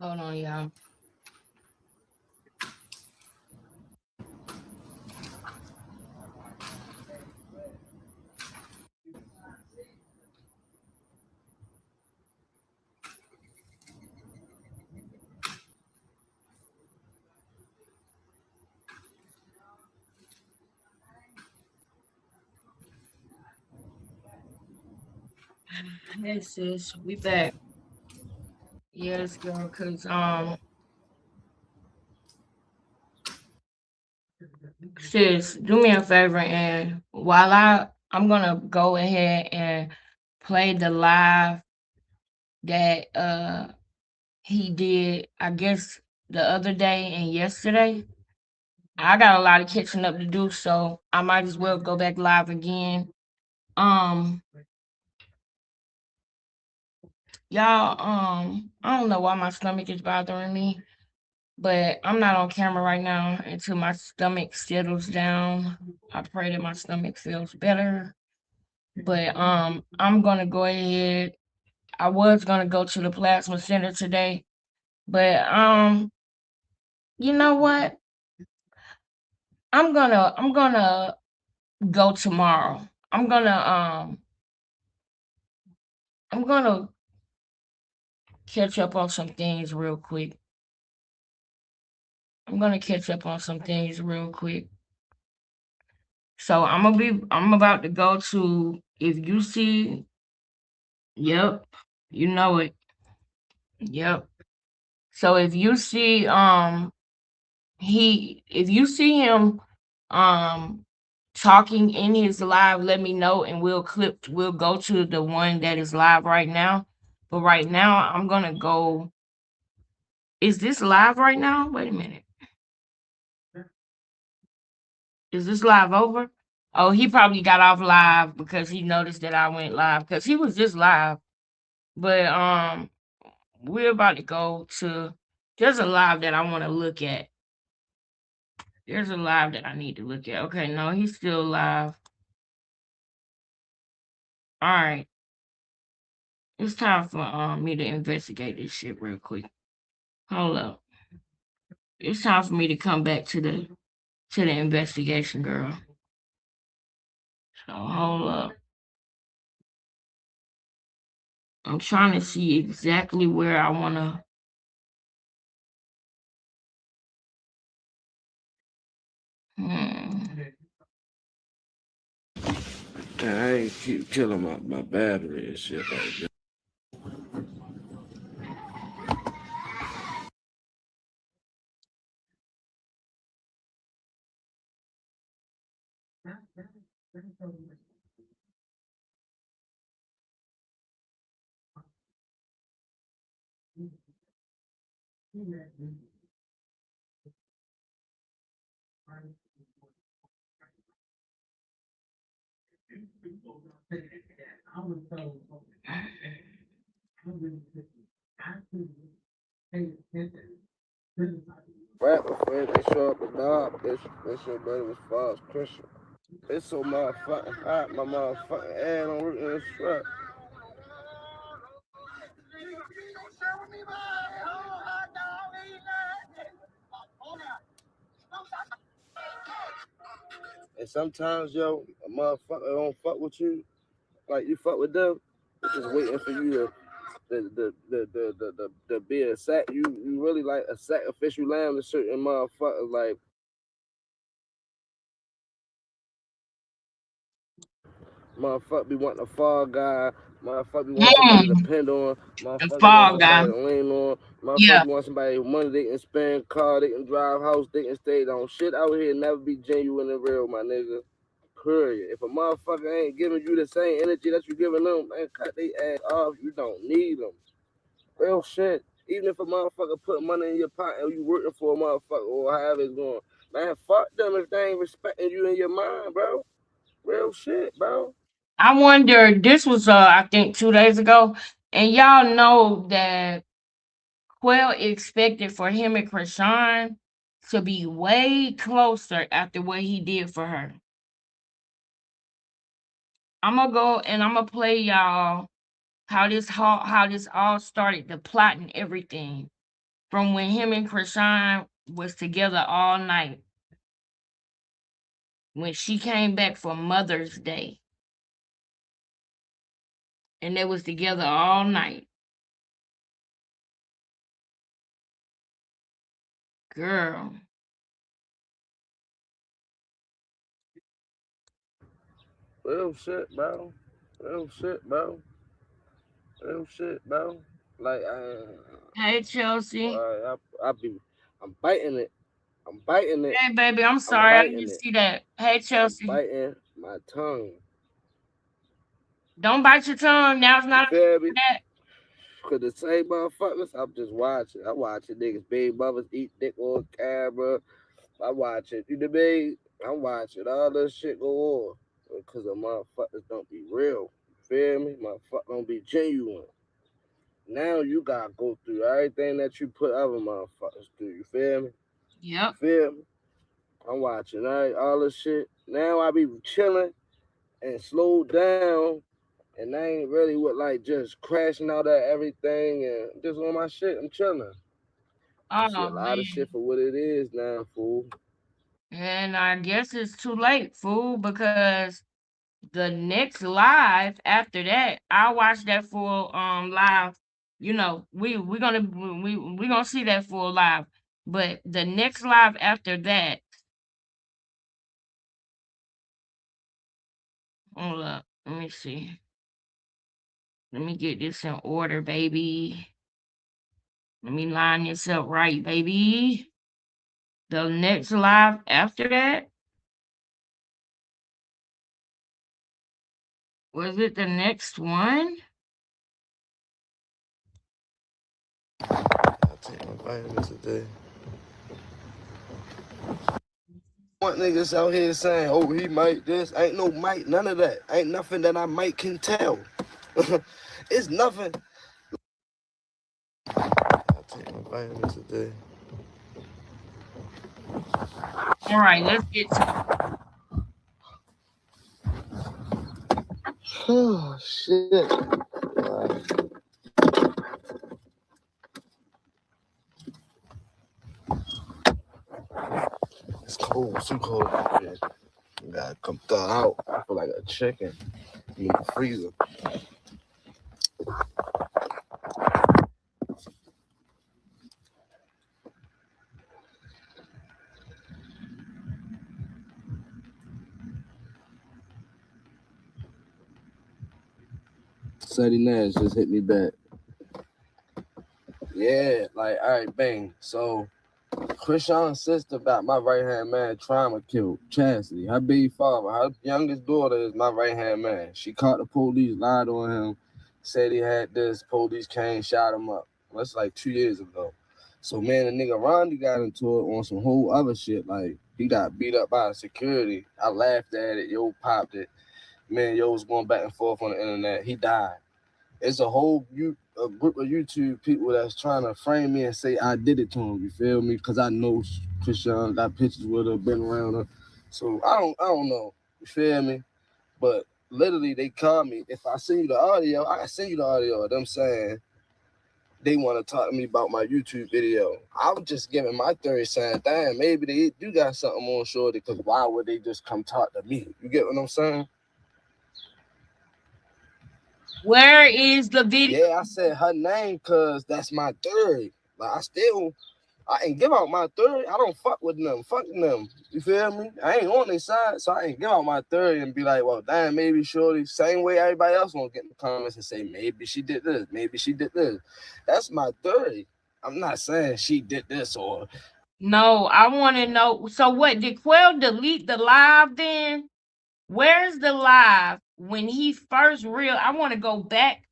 Hold on, y'all. Hey sis, we back. Yes, girl, cause sis, do me a favor and while I'm gonna go ahead and play the live that he did, I guess the other day and yesterday. I got a lot of catching up to do, so I might as well go back live again. Um, y'all, I don't know why my stomach is bothering me, but I'm not on camera right now until my stomach settles down. I pray that my stomach feels better. But I'm gonna go ahead. I was gonna go to the plasma center today, but you know what? I'm gonna go tomorrow. I'm gonna catch up on some things real quick. I'm gonna catch up on some things real quick. So I'm about to go to if you see, yep, you know it. Yep. So if you see him um talking in his live, let me know and we'll go to the one that is live right now. But right now I'm gonna go. Is this live right now? Wait a minute. Is this live over? Oh, he probably got off live because he noticed that I went live because he was just live. But we're about to go to. There's a live that I want to look at. There's a live that I need to look at. Okay, no, he's still live. All right, it's time for me to investigate this shit real quick. Hold up, it's time for me to come back to the investigation, girl. So hold up, I'm trying to see exactly where I wanna. Hmm. I ain't keep killing my battery and shit like that. Right before they show up and knob, this your brother was false Christian. It's so motherfucking hot, my motherfucking ass on root in this truck. And sometimes, yo, a motherfucker don't fuck with you like you fuck with them. It's just waiting for you to the be a sack. You really like a sacrificial lamb to certain motherfuckers. Like motherfucker be wanting a fall guy. Motherfucker be want somebody to Hmm. depend on. The Motherfucker want fall guy. somebody to lean on. Yeah. Motherfucker want somebody with money they can spend, car they can drive, house they can stay on. Shit out here never be genuine and real, my nigga. Period. If a motherfucker ain't giving you the same energy that you giving them, man, cut they ass off. You don't need them. Real shit. Even if a motherfucker put money in your pocket or you working for a motherfucker or however it's going, man, fuck them if they ain't respecting you in your mind, bro. Real shit, bro. I wonder, this was I think 2 days ago, and y'all know that Quel expected for him and Chrisean to be way closer after what he did for her. I'm gonna go and I'm gonna play y'all how this all started, the plot and everything. from when him and Chrisean was together all night. When she came back for Mother's Day. And they was together all night. Girl. Real shit, bro. Real shit, bro. Real shit, bro. Like, Hey, Chelsea. I'm biting it. I'm biting it. Hey, baby, I'm I'm sorry. I biting didn't it. see that. Hey, I'm Chelsea. biting my tongue. Don't bite your tongue. Now's You not a feel me? that. Cause the same motherfuckers, I'm just watching. I watching niggas, baby mothers eat dick on camera. I watch it. You know what I mean? I'm watching all this shit go on. Because the motherfuckers don't be real. You feel me? Motherfuckers don't be genuine. Now you gotta go through everything that you put other motherfuckers through. You feel me? Yep. You feel me? I'm watching all this shit. Now I be chilling and slowed down, and I ain't really with like just crashing out at everything and just on my shit. I'm chilling. I see Oh, a lot of man. shit for what it is now, fool. And I guess it's too late, fool, because the next live after that, I watch that full live. You know, we gonna see that full live. But the next live after that, hold up, let me see. Let me get this in order, baby. Let me line this up right, baby. The next live after that, was it the next one? I take my vitamins today. Want niggas out here saying, oh, he might this. Ain't no might, none of that. Ain't nothing that I might can tell. It's nothing. I take my vitamins today. All right, let's get to Oh, shit. It's cold, too cold out here. You gotta come thaw out. I feel like a chicken in the freezer. Sadie Nash just hit me back. Yeah, like, all right, bang. So, Chrisean's sister got my right hand man trauma killed. Chastity, her baby father, her youngest daughter is my right hand man. She caught the police, lied on him, said he had this. Police came, shot him up. That's like 2 years ago. So man, the nigga Ronny got into it on some whole other shit. Like he got beat up by security. I laughed at it. Yo popped it. Man, yo was going back and forth on the internet. He died. It's a group of YouTube people that's trying to frame me and say I did it to him. You feel me? Because I know Chrisean got pictures with her, been around her. So I don't know. You feel me? But literally, they called me. If I send you the audio, I can send you the audio of them saying they want to talk to me about my YouTube video. I was just giving my theory, saying, damn, maybe they do got something on Shorty. Because why would they just come talk to me? You get what I'm saying? where is the video? Yeah, I said her name because that's my theory. Like I ain't give out my theory. I don't fuck with them. Fuck them. You feel me? I ain't on their side, so I ain't give out my theory and be like, well, damn, maybe Shorty, same way everybody else won't get in the comments and say, maybe she did this, maybe she did this. That's my theory. I'm not saying she did this or No, I want to know. So what, did Quel delete the live then? Where's the live when he first real? I want to go back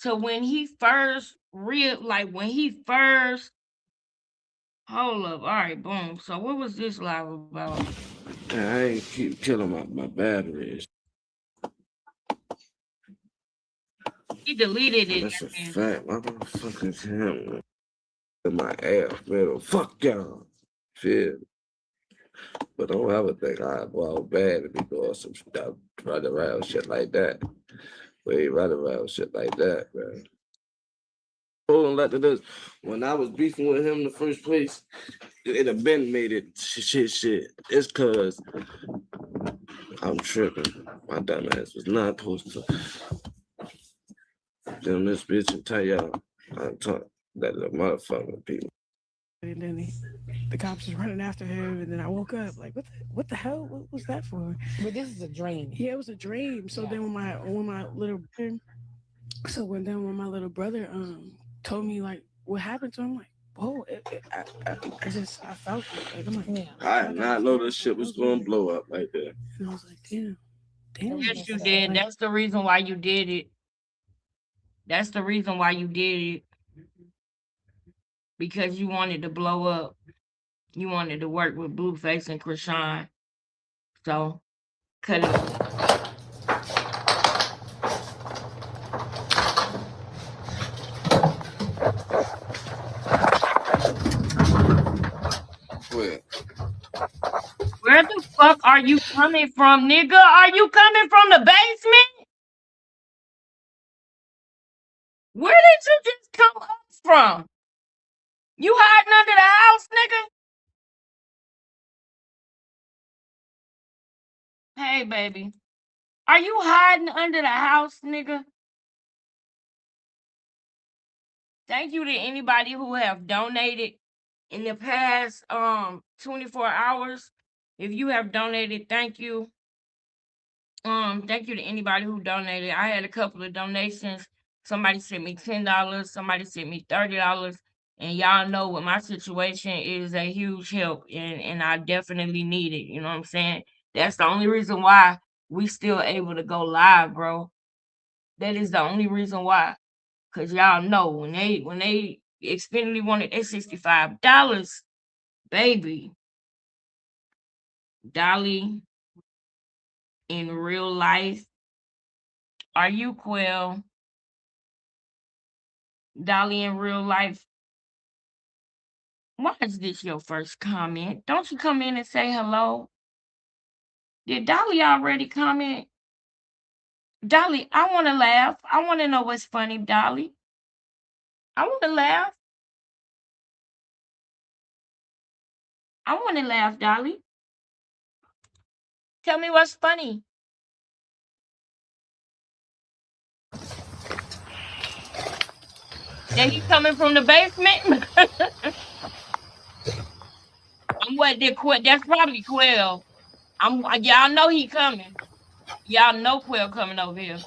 to when he first real, like when he first. Hold up. All right, boom. So what was this live about? I ain't keep killing my batteries. He deleted it. That's a fact. My motherfucking camera in my ass, man. Fuck y'all. Feel. But don't ever think I go out bad and be doing some stuff, run around shit like that. We ain't run around shit like that, man. hold on, let this. When I was beefing with him in the first place, it have been made it shit. It's cause I'm tripping. My dumb ass was not supposed to get on this bitch and tell y'all I talk that the motherfucking people. And then the cops was running after him, and then I woke up like, what the hell? What was that for? But this is a dream. Yeah, it was a dream. So then when my little when my little brother told me like what happened to him, like, whoa, I felt it. Like, I'm like, Yeah. I did not know this shit was gonna blow up like that. And I was like, damn. Yes, you did. That's the reason why you did it. That's the reason why you did it. Because you wanted to blow up. You wanted to work with Blueface and Chrisean. So cut it off. Where? Where the fuck are you coming from, nigga? Are you coming from the basement? Where did you just come up from? You hiding under the house, nigga? Hey, baby. Are you hiding under the house, nigga? Thank you to anybody who have donated in the past 24 hours. If you have donated, thank you. Thank you to anybody who donated. I had a couple of donations. Somebody sent me $10, somebody sent me $30, and y'all know what my situation is a huge help, and I definitely need it. You know what I'm saying? That's the only reason why we still able to go live, bro. That is the only reason why. Cause y'all know when they Xfinity wanted their $65, baby. Dolly in real life. Are you Quel? Dolly in real life. Why is this your first comment? Don't you come in and say hello? Did Dolly already comment? Dolly, I want to laugh. I want to know what's funny, Dolly. I want to laugh. I want to laugh, Dolly. Tell me what's funny. That he coming from the basement? I'm what did Quel? That's probably Quel. Y'all know he coming. Y'all know Quel coming over here.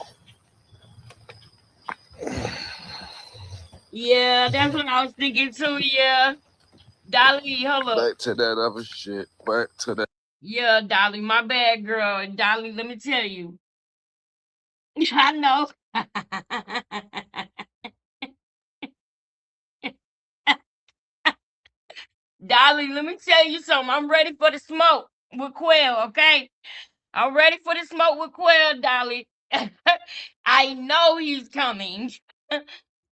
Yeah, that's what I was thinking too. Yeah, Dolly, hold up. Back to that other shit. Back to that. Yeah, Dolly, my bad, girl. Dolly, let me tell you. I know. Dolly, let me tell you something. I'm ready for the smoke with Quel, okay? I'm ready for the smoke with Quel, Dolly. I know he's coming.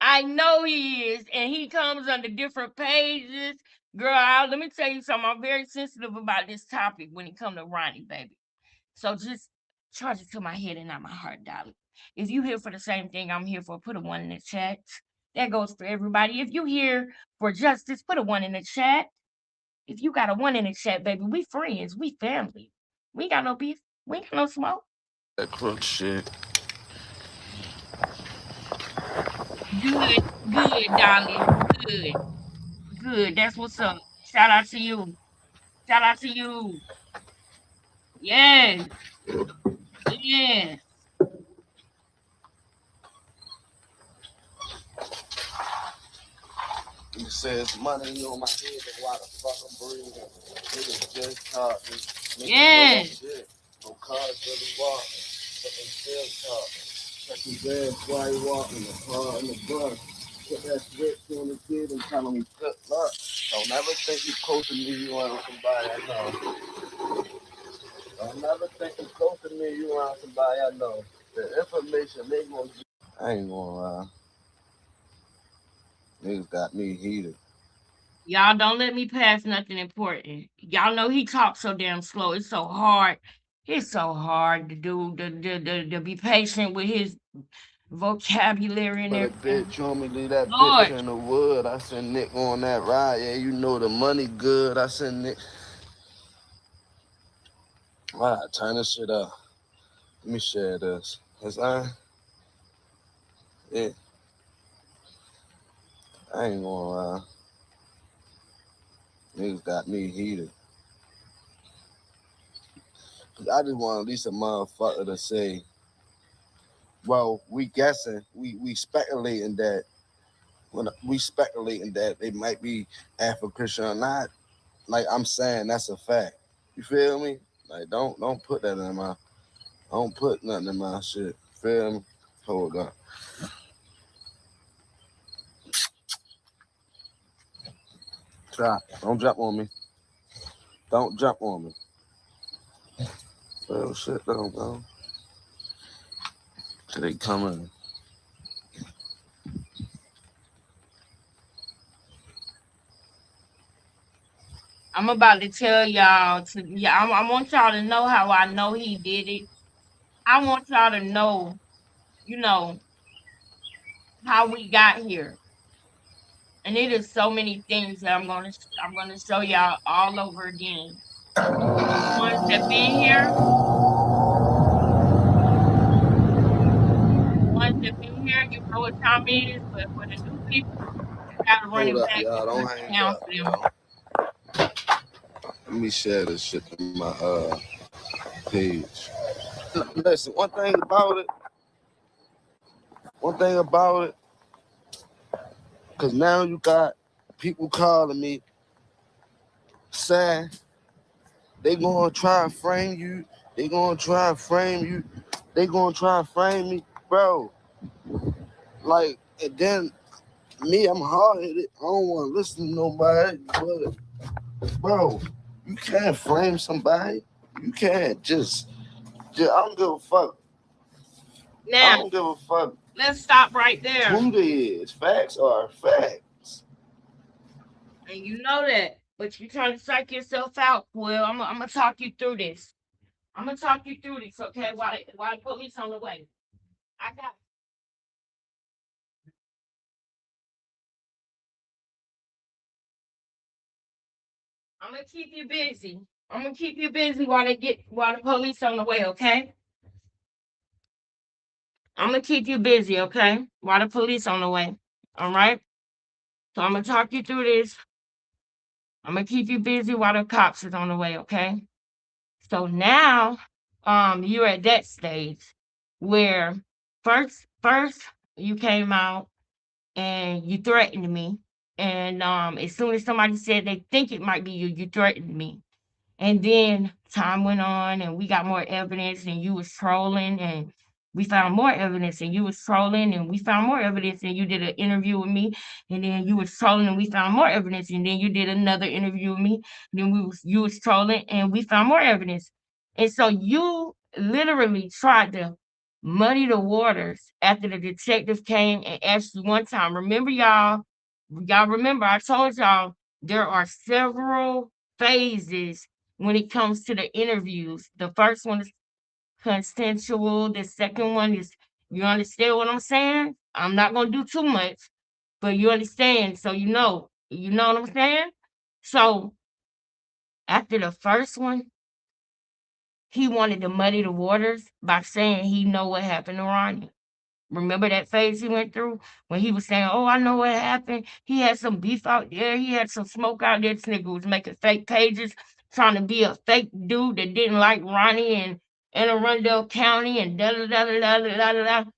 I know he is, and he comes under different pages. Girl, let me tell you something. I'm very sensitive about this topic when it comes to Ronny, baby. So just charge it to my head and not my heart, Dolly. If you here for the same thing I'm here for, put a one in the chat. That goes for everybody. If you here for justice, put a one in the chat. If you got a one in the chat, baby, we friends, we family. We ain't got no beef. We ain't got no smoke. That crook shit. Good, good, Dolly. Good, good. That's what's up. Shout out to you. Shout out to you. Yes, yes. He says money on my head and why the fuck I'm breathing. Niggas just talking. Yes. Shit. No cars really walking. But they still talking. Check his ass while he walking. The car in the bus. Put that switch on the kid and tell him good luck. Don't ever think you close to me, you want somebody I know. Don't ever think you close to me, you want somebody I know. The information they gonna get. I ain't gonna lie. Niggas got me heated. Y'all don't let me pass nothing important. Y'all know he talks so damn slow. It's so hard. It's so hard to do to be patient with his vocabulary and But a everything. bitch, you want me to leave that bitch Lord, in the wood? I send Nick on that ride. Yeah, you know the money good. I send Nick. Why I turn this shit up? Let me share this. Cause yeah, I ain't gonna lie. Niggas got me heated. Cause I just want at least a motherfucker to say, well, we guessing, we speculating that when we speculating that they might be Afro Christian or not. Like I'm saying, that's a fact. You feel me? Like don't put that in my don't put nothing in my shit. Feel me? Hold on. Try. Don't jump on me. Don't jump on me. Well, shit, don't go. Till they coming. I'm about to tell y'all to yeah, I want y'all to know how I know he did it. I want y'all to know, you know, how we got here. And it is so many things that I'm gonna show y'all all over again. The ones that been here, the ones that been here, you know what time it is, but for the new people, you gotta run Hold it up, back and y'all. Don't break hang it down up, for them. yo. Let me share this shit to my page. Listen, one thing about it, cause now you got people calling me saying they gonna try and frame you, they gonna try and frame you, they gonna try and frame me, bro. Like, and then me, I'm hard headed. I don't want to listen to nobody, but bro, you can't flame somebody. You can't just I don't give a fuck. I Now, don't give a fuck let's stop right there. who they is. Facts are facts. And you know that. But you're trying to psych yourself out. Well, I'm gonna talk you through this. I'm gonna talk you through this, okay? While the police on the way. I got I'm gonna keep you busy. I'm gonna keep you busy while the police on the way, okay? I'm gonna keep you busy, okay? While the police on the way. All right? So I'm gonna talk you through this. I'm gonna keep you busy while the cops is on the way, okay? So now you're at that stage where first you came out and you threatened me. And as soon as somebody said they think it might be you, you threatened me. And then time went on and we got more evidence and you was trolling and we found more evidence and you was trolling and we found more evidence and you did an interview with me and then you was trolling and we found more evidence and then you did another interview with me. Then you was trolling and we found more evidence. And so you literally tried to muddy the waters after the detective came and asked you one time. Remember y'all remember I told y'all there are several phases when it comes to the interviews. The first one is consensual. The second one is, you understand what I'm saying? I'm not gonna do too much, but you understand. So you know what I'm saying. So after the first one, he wanted to muddy the waters by saying he know what happened to Ronnie. Remember that phase he went through when he was saying, "Oh, I know what happened. He had some beef out there. He had some smoke out there." This nigga was making fake pages, trying to be a fake dude that didn't like Ronnie and Anne Arundel County and da da da da da da da da.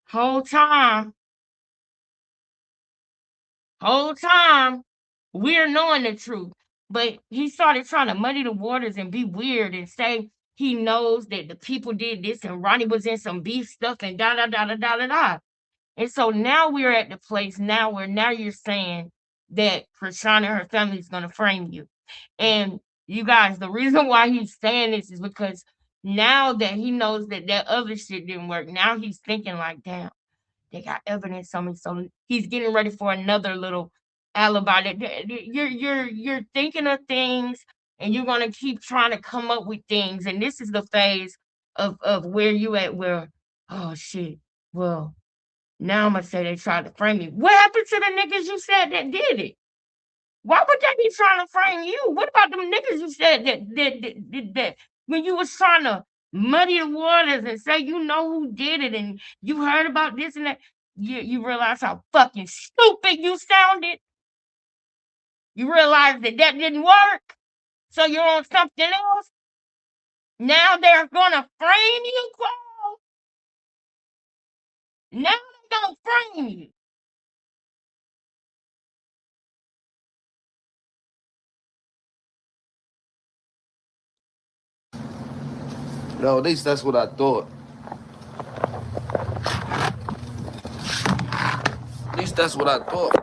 Whole time, whole time, we're knowing the truth. But he started trying to muddy the waters and be weird and say he knows that the people did this and Ronnie was in some beef stuff and da da da da da da da. And so now we're at the place now where now you're saying that Chrisean and her family is going to frame you. And you guys, the reason why he's saying this is because now that he knows that that other shit didn't work, now he's thinking like, damn, they got evidence on me. So he's getting ready for another little alibi. You're thinking of things and you're gonna keep trying to come up with things. And this is the phase of where you at where, oh shit, well, Now I'm gonna say they tried to frame me. What happened to the niggas you said that did it? Why would they be trying to frame you? What about them niggas you said that when you was trying to muddy the waters and say you know who did it and you heard about this and that? You realize how fucking stupid you sounded? You realize that didn't work? So you're on something else? Now they're gonna frame you, Quel? Now they're gonna frame you. No, at least that's what I thought. At least that's what I thought.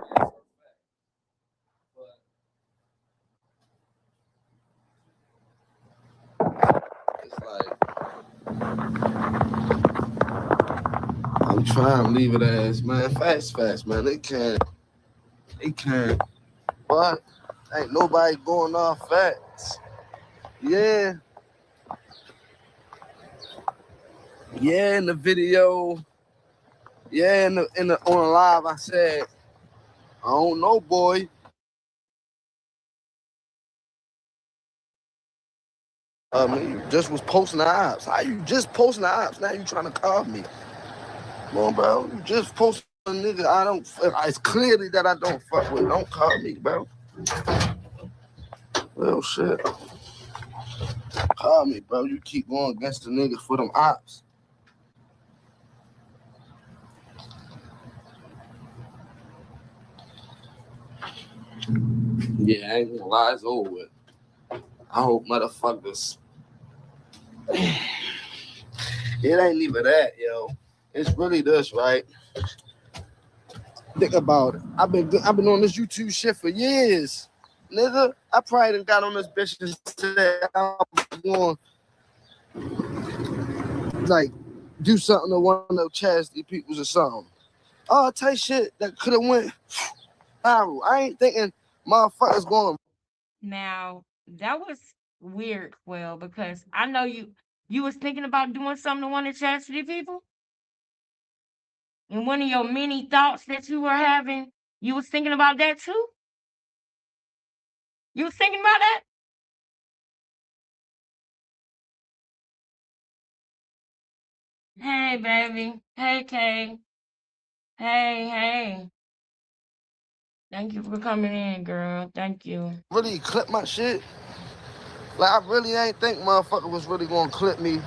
It's like I'm trying to leave it as, man, fast, man. They can't. But ain't nobody going off facts. Yeah, in the video. Yeah, in the on live, I said, I don't know, boy. You just was posting the ops. How you just posting the ops? Now you trying to call me? Come on, bro. You just posting a nigga. I don't. It's clearly that I don't fuck with. Don't call me, bro. Well, shit. Call me, bro. You keep going against the niggas for them ops. Yeah, I ain't gonna lie, it's over with. I hope motherfuckers. It ain't even that, yo. It's really this, right? Think about it. I've been on this YouTube shit for years, nigga. I probably done got on this bitch and said I was going like do something to one of the chastity peoples or something. Oh, type shit that could have went viral. I ain't thinking motherfuckers going. Now that was weird, Quel, because I know you was thinking about doing something to one of the chastity people. And one of your many thoughts that you were having, you was thinking about that too? You was thinking about that? Hey, baby. Hey, Kay. Hey. Thank you for coming in, girl. Thank you. Really clip my shit. Like, I really ain't think motherfucker was really gonna clip me.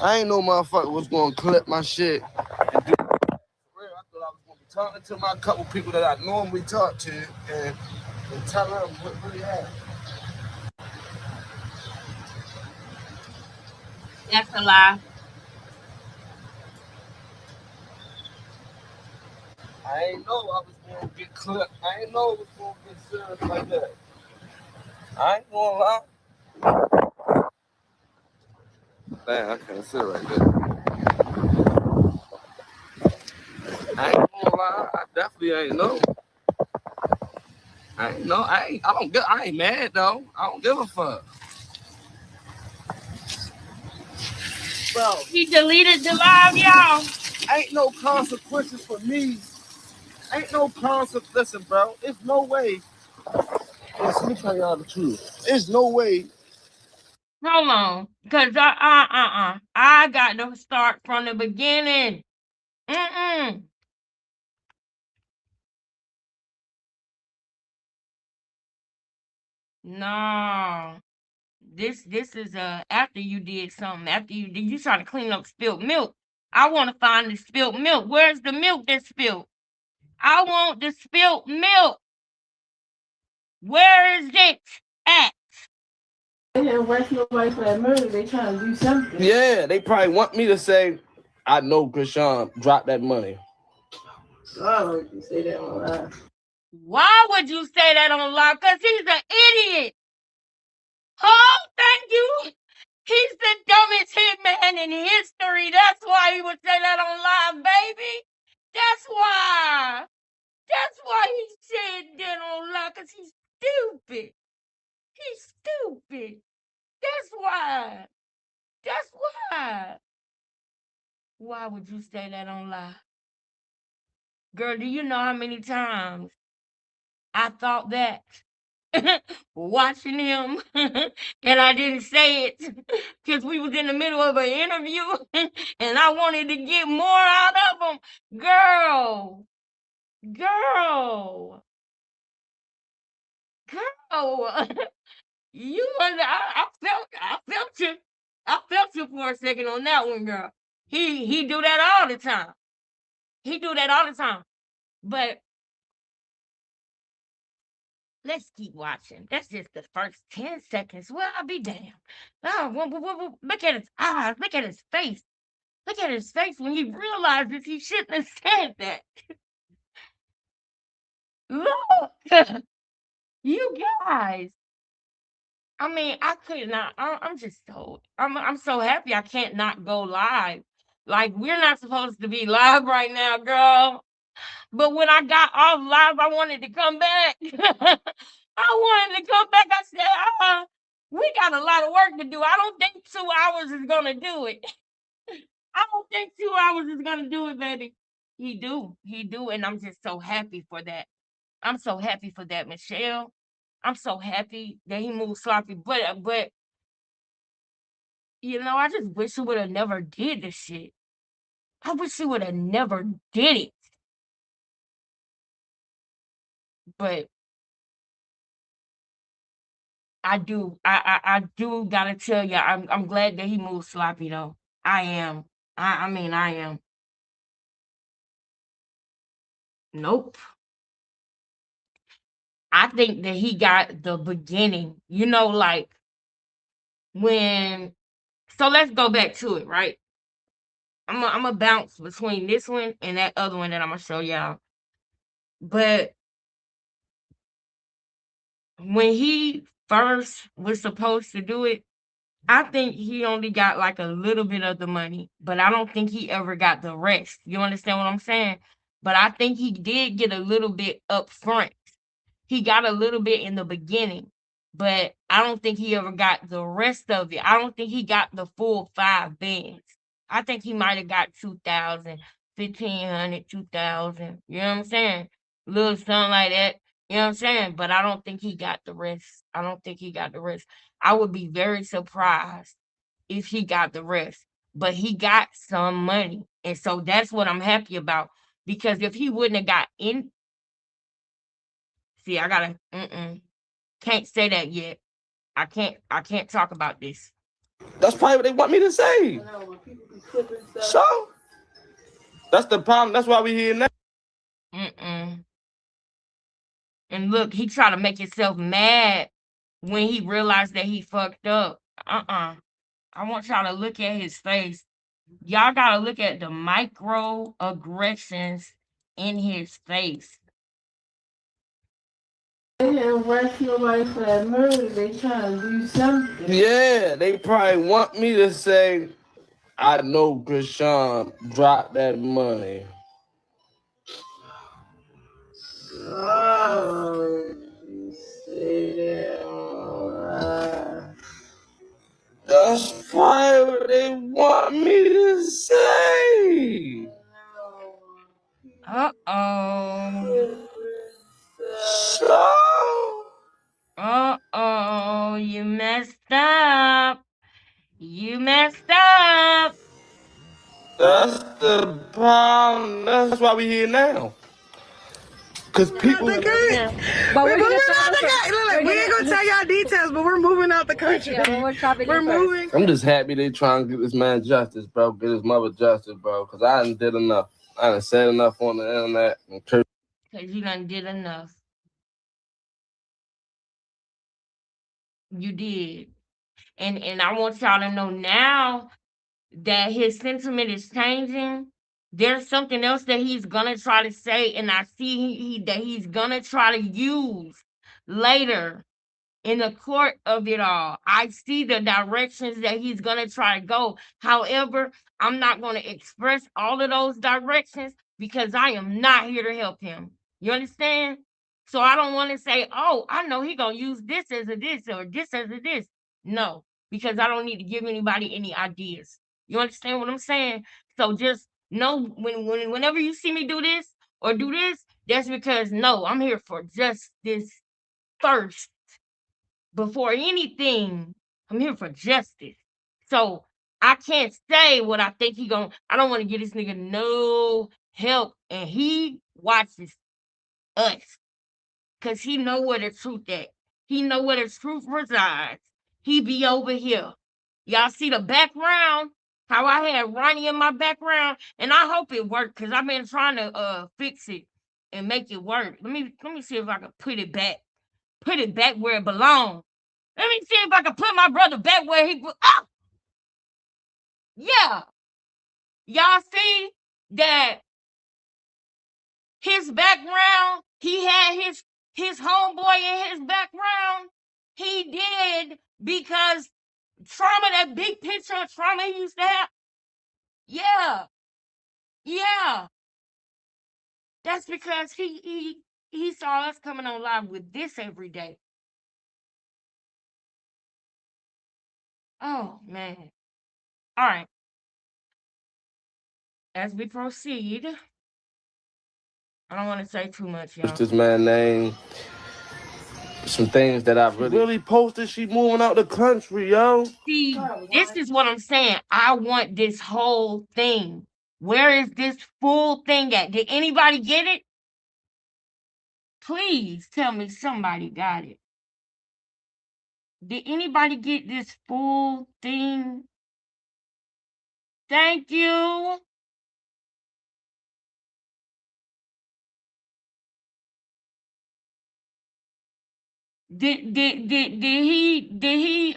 I ain't know motherfucker was gonna clip my shit. And do real, I thought I was gonna be talking to my couple people that I normally talk to and tell them what really happened. That's a lie. I ain't know I was gonna get clipped. I ain't know it was gonna get serious like that. I ain't gonna lie. Damn, I can't sit right there. I ain't gonna lie. I definitely ain't know. I ain't know. I ain't mad though. I don't give a fuck. Bro, He deleted the live, y'all. ain't no consequences for me. Ain't no consequences. Listen, bro. There's no way. Let me tell y'all the truth. There's no way. Hold on. Because I got to start from the beginning. No. This is after you did something. After you trying to clean up spilled milk. I want to find the spilled milk. Where's the milk that's spilled? I want the spilled milk. Where is it at? They didn't arrest nobody for that murder. They trying to do something. Yeah, they probably want me to say, I know Chrisean dropped that money. I heard you say that on live. Why would you say that on live? Because he's an idiot. Oh, thank you. He's the dumbest hitman in history. That's why he would say that on live, baby. That's why. That's why he said that on live, because he's stupid. He's stupid. That's why. That's why. Why would you say that on live? Girl, do you know how many times I thought that watching him and I didn't say it because we was in the middle of an interview and I wanted to get more out of him. Girl, girl, girl. You under I felt you. I felt you for a second on that one, girl. He do that all the time. He do that all the time. But let's keep watching. That's just the first 10 seconds. Well, I'll be damned. Oh, look at his eyes. Look at his face. Look at his face when he realizes he shouldn't have said that. Look, you guys. I mean, I could not. I'm just so. I'm so happy I can't not go live. Like we're not supposed to be live right now, girl. But when I got off live, I wanted to come back. I wanted to come back. I said, we got a lot of work to do. I don't think 2 hours is gonna do it. I don't think 2 hours is gonna do it, baby. He do, and I'm just so happy for that. I'm so happy for that, Michelle. I'm so happy that he moved sloppy, but I just wish he would have never did this shit. I wish he would have never did it. But I do gotta tell you, I'm glad that he moved sloppy though. I am. I mean I am. Nope. I think that he got the beginning. Like when so let's go back to it, right? I'm a bounce between this one and that other one that I'm gonna show y'all. But when he first was supposed to do it, I think he only got like a little bit of the money, but I don't think he ever got the rest. You understand what I'm saying? But I think he did get a little bit up front. He got a little bit in the beginning, but I don't think he ever got the rest of it. I don't think he got the full 5 bands. I think he might have got 2,000, 1,500, 2,000. You know what I'm saying? Little something like that. You know what I'm saying? But I don't think he got the rest. I don't think he got the rest. I would be very surprised if he got the rest. But he got some money. And so that's what I'm happy about. Because if he wouldn't have got in, see, I gotta can't say that yet. I can't talk about this. That's probably what they want me to say. So that's the problem. That's why we here now. Mm-mm. And look, he tried to make himself mad when he realized that he fucked up. I want y'all to look at his face. Y'all gotta look at the microaggressions in his face. They didn't arrest nobody for that murder. They trying to do something. Yeah, they probably want me to say, I know Chrisean dropped that money. Oh, you say that. That's probably what they want me to say. Uh-oh. So Uh-oh. You messed up. You messed up. that's the problem. That's why we here now. Cause people. But we're moving out the country. Look, we ain't gonna tell y'all details, but we're moving out the country. We're moving. I'm just happy they trying to get this man justice, bro. Get his mother justice, bro. Cause I done did enough. I done said enough on the internet. Cause you done did enough. You did. And I want y'all to know now that his sentiment is changing. There's something else that he's gonna try to say, and I see that he's gonna try to use later in the court of it all. I see the directions that he's gonna try to go. However, I'm not gonna express all of those directions because I am not here to help him. You understand? So I don't want to say, oh, I know he gonna use this as a this or this as a this. No, because I don't need to give anybody any ideas. You understand what I'm saying? So just No, whenever you see me do this or do this, that's because no, I'm here for justice first. Before anything, I'm here for justice. So I can't say what I think he gonna. I don't want to give this nigga no help, and he watches us because he know where the truth at. He know where the truth resides. He be over here. Y'all see the background? How I had Ronny in my background, and I hope it worked because I've been trying to fix it and make it work. Let me see if I can put it back where it belongs. Let me see if I can put my brother back where he. Oh, yeah. Y'all see that his background? He had his homeboy in his background. He did because trauma, that big picture of trauma he used to have. Yeah, yeah. That's because he saw us coming on live with this every day. Oh man. All right. As we proceed, I don't want to say too much, y'all. What's this man name? Some things that I really posted. She moving out the country, yo. See, this is what I'm saying. I want this whole thing. Where is this full thing at? Did anybody get it? Please tell me somebody got it. Did anybody get this full thing? Thank you. Did he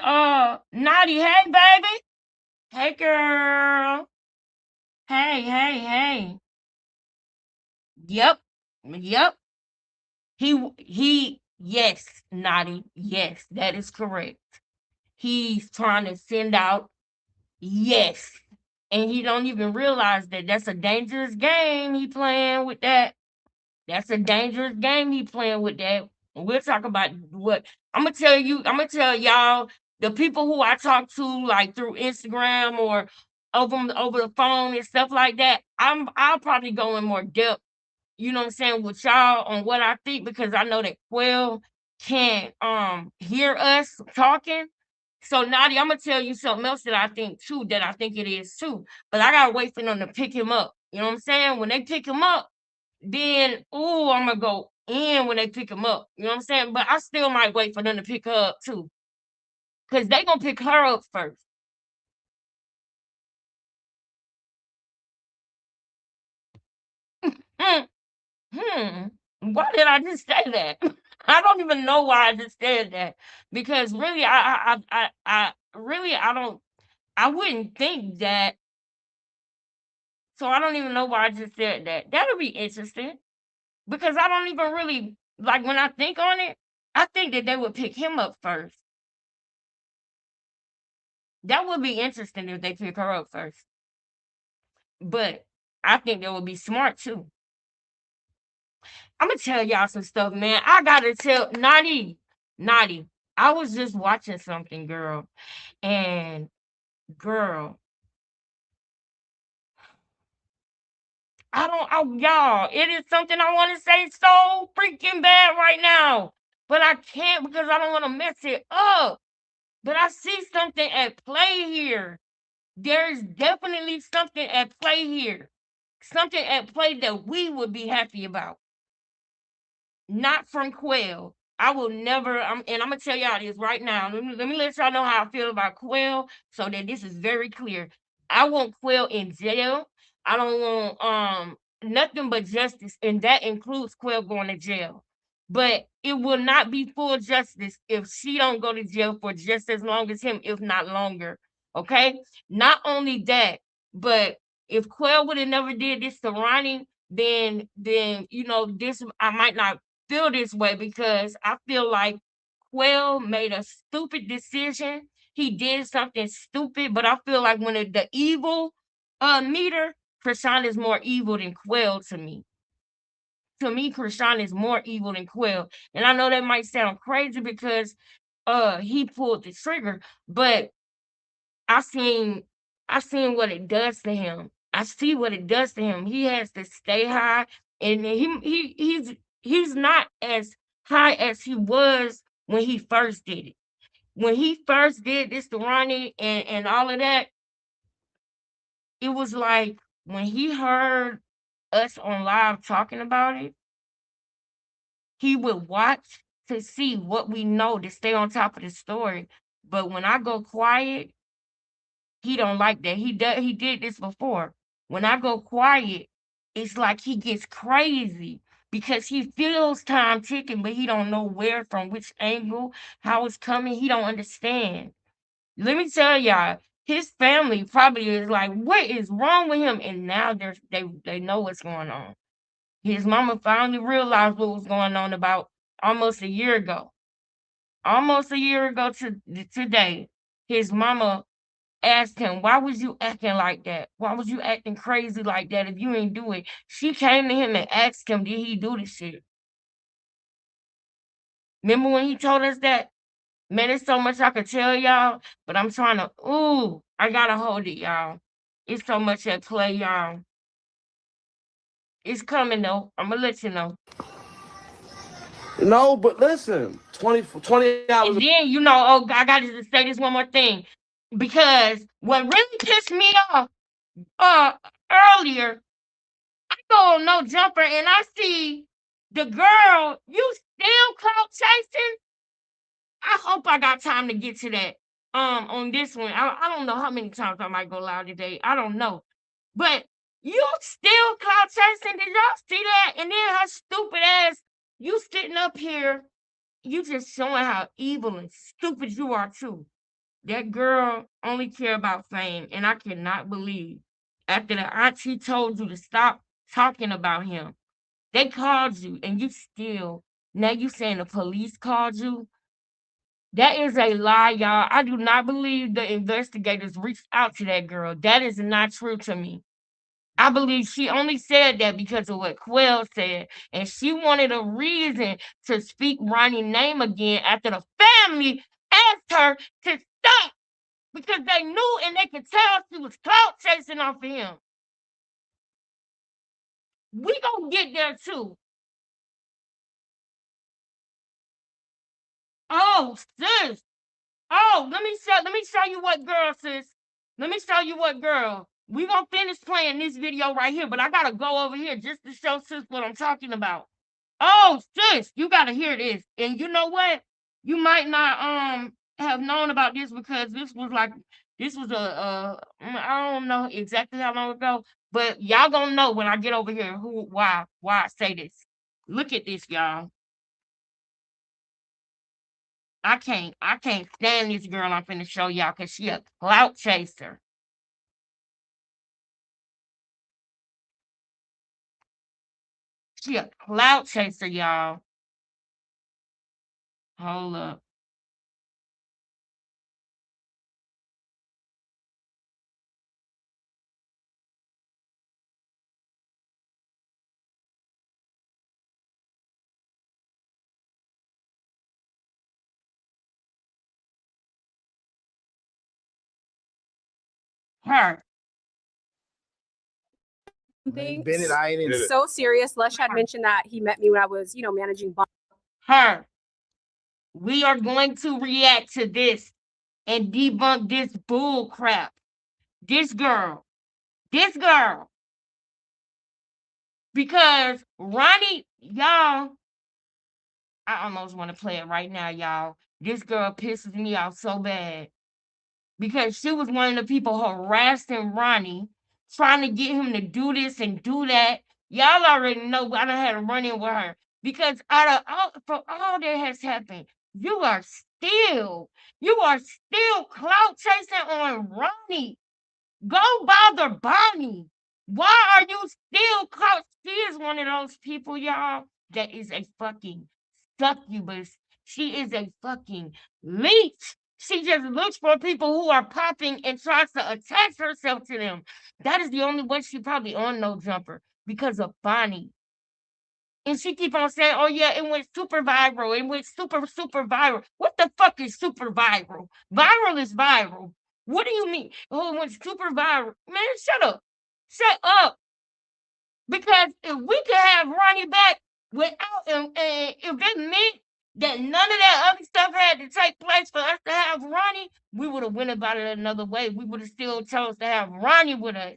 Naughty, hey baby? Hey girl. Hey. Yep. Yep. Yes, Naughty. Yes, that is correct. He's trying to send out yes. And he don't even realize that that's a dangerous game he playing with that. That's a dangerous game he playing with that. We'll talk about what I'm gonna tell you. I'm gonna tell y'all the people who I talk to like through Instagram or over the phone and stuff like that. I'll probably go in more depth, you know what I'm saying, with y'all on what I think because I know that Quel can't hear us talking. So Nadia, I'm gonna tell you something else that I think too, that I think it is too. But I gotta wait for them to pick him up. You know what I'm saying? When they pick him up, then I'm gonna go in when they pick him up. You know what I'm saying? But I still might wait for them to pick her up too. Cause they gonna pick her up first. Hmm. Hmm. Why did I just say that? I don't even know why I just said that. Because really I really I don't I wouldn't think that. So I don't even know why I just said that. That'll be interesting. Because I don't even really like when I think on it, I think that they would pick him up first. That would be interesting if they pick her up first. But I think that would be smart too. I'm gonna tell y'all some stuff, man. I gotta tell Naughty. I was just watching something, girl. And girl, y'all, it is something I want to say so freaking bad right now. But I can't because I don't want to mess it up. But I see something at play here. There's definitely something at play here. Something at play that we would be happy about. Not from Quel. I will never, and I'm gonna tell y'all this right now. Let me let y'all know how I feel about Quel so that this is very clear. I want Quel in jail. I don't want nothing but justice, and that includes Quel going to jail. But it will not be full justice if she don't go to jail for just as long as him, if not longer. Okay? Not only that, but if Quel would have never did this to Ronny, then this I might not feel this way because I feel like Quel made a stupid decision. He did something stupid, but I feel like when the evil meter, Chrisean is more evil than Quel to me. To me, Chrisean is more evil than Quel. And I know that might sound crazy because he pulled the trigger, but I seen what it does to him. I see what it does to him. He has to stay high, and he's not as high as he was when he first did it. When he first did this to Ronnie and all of that, it was like when he heard us on live talking about it, he would watch to see what we know to stay on top of the story. But when I go quiet, he don't like that. He did this before. When I go quiet, it's like he gets crazy because he feels time ticking, but he don't know where, from which angle, how it's coming. He don't understand. Let me tell y'all, his family probably is like, what is wrong with him? And now they know what's going on. His mama finally realized what was going on about almost a year ago. Almost a year ago to today, his mama asked him, why was you acting like that? Why was you acting crazy like that if you ain't do it? She came to him and asked him, did he do the shit? Remember when he told us that? Man, there's so much I could tell y'all, but I'm trying to, I gotta hold it, y'all. It's so much at play, y'all. It's coming though. I'm gonna let you know. No, but listen, 20 hours. And then, I gotta just say this one more thing. Because what really pissed me off earlier, I go on No Jumper and I see the girl, you still clout chasing? I hope I got time to get to that on this one. I don't know how many times I might go live today. I don't know. But you still clout chasing? Did y'all see that? And then her stupid ass, you sitting up here, you just showing how evil and stupid you are too. That girl only care about fame, and I cannot believe after the auntie told you to stop talking about him, they called you, and you still now you saying the police called you. That is a lie, y'all. I do not believe the investigators reached out to that girl. That is not true to me. I believe she only said that because of what Quel said, and she wanted a reason to speak Ronnie's name again after the family asked her to stop because they knew and they could tell she was clout chasing off of him. We gonna get there too. Oh, sis. Oh, let me show you what girl, sis. Let me show you what girl. We gonna finish playing this video right here, but I gotta go over here just to show sis what I'm talking about. Oh, sis, you gotta hear this. And you know what? You might not have known about this because this was I don't know exactly how long ago, but y'all gonna know when I get over here why I say this. Look at this, y'all. I can't stand this girl I'm finna show y'all because she a clout chaser. She a clout chaser, y'all. Hold up. Her. Thing so serious. Lush had mentioned that he met me when I was, managing. Her. We are going to react to this and debunk this bull crap. This girl. Because Ronnie, y'all, I almost want to play it right now, y'all. This girl pisses me off so bad because she was one of the people harassing Ronnie, trying to get him to do this and do that. Y'all already know I done had a run in with her because for all that has happened, you are still clout chasing on Ronnie. Go bother Bonnie. Why are you still caught? She is one of those people, y'all, that is a fucking succubus. She is a fucking leech. She just looks for people who are popping and tries to attach herself to them. That is the only way she probably on No Jumper because of Bonnie. And she keep on saying, oh yeah, it went super viral. It went super viral. What the fuck is super viral? Viral is viral. What do you mean? Oh, it went super viral. Man, shut up. Shut up. Because if we could have Ronny back without him, and if it meant that none of that other stuff had to take place for us to have Ronny, we would have went about it another way. We would have still chose to have Ronny with us.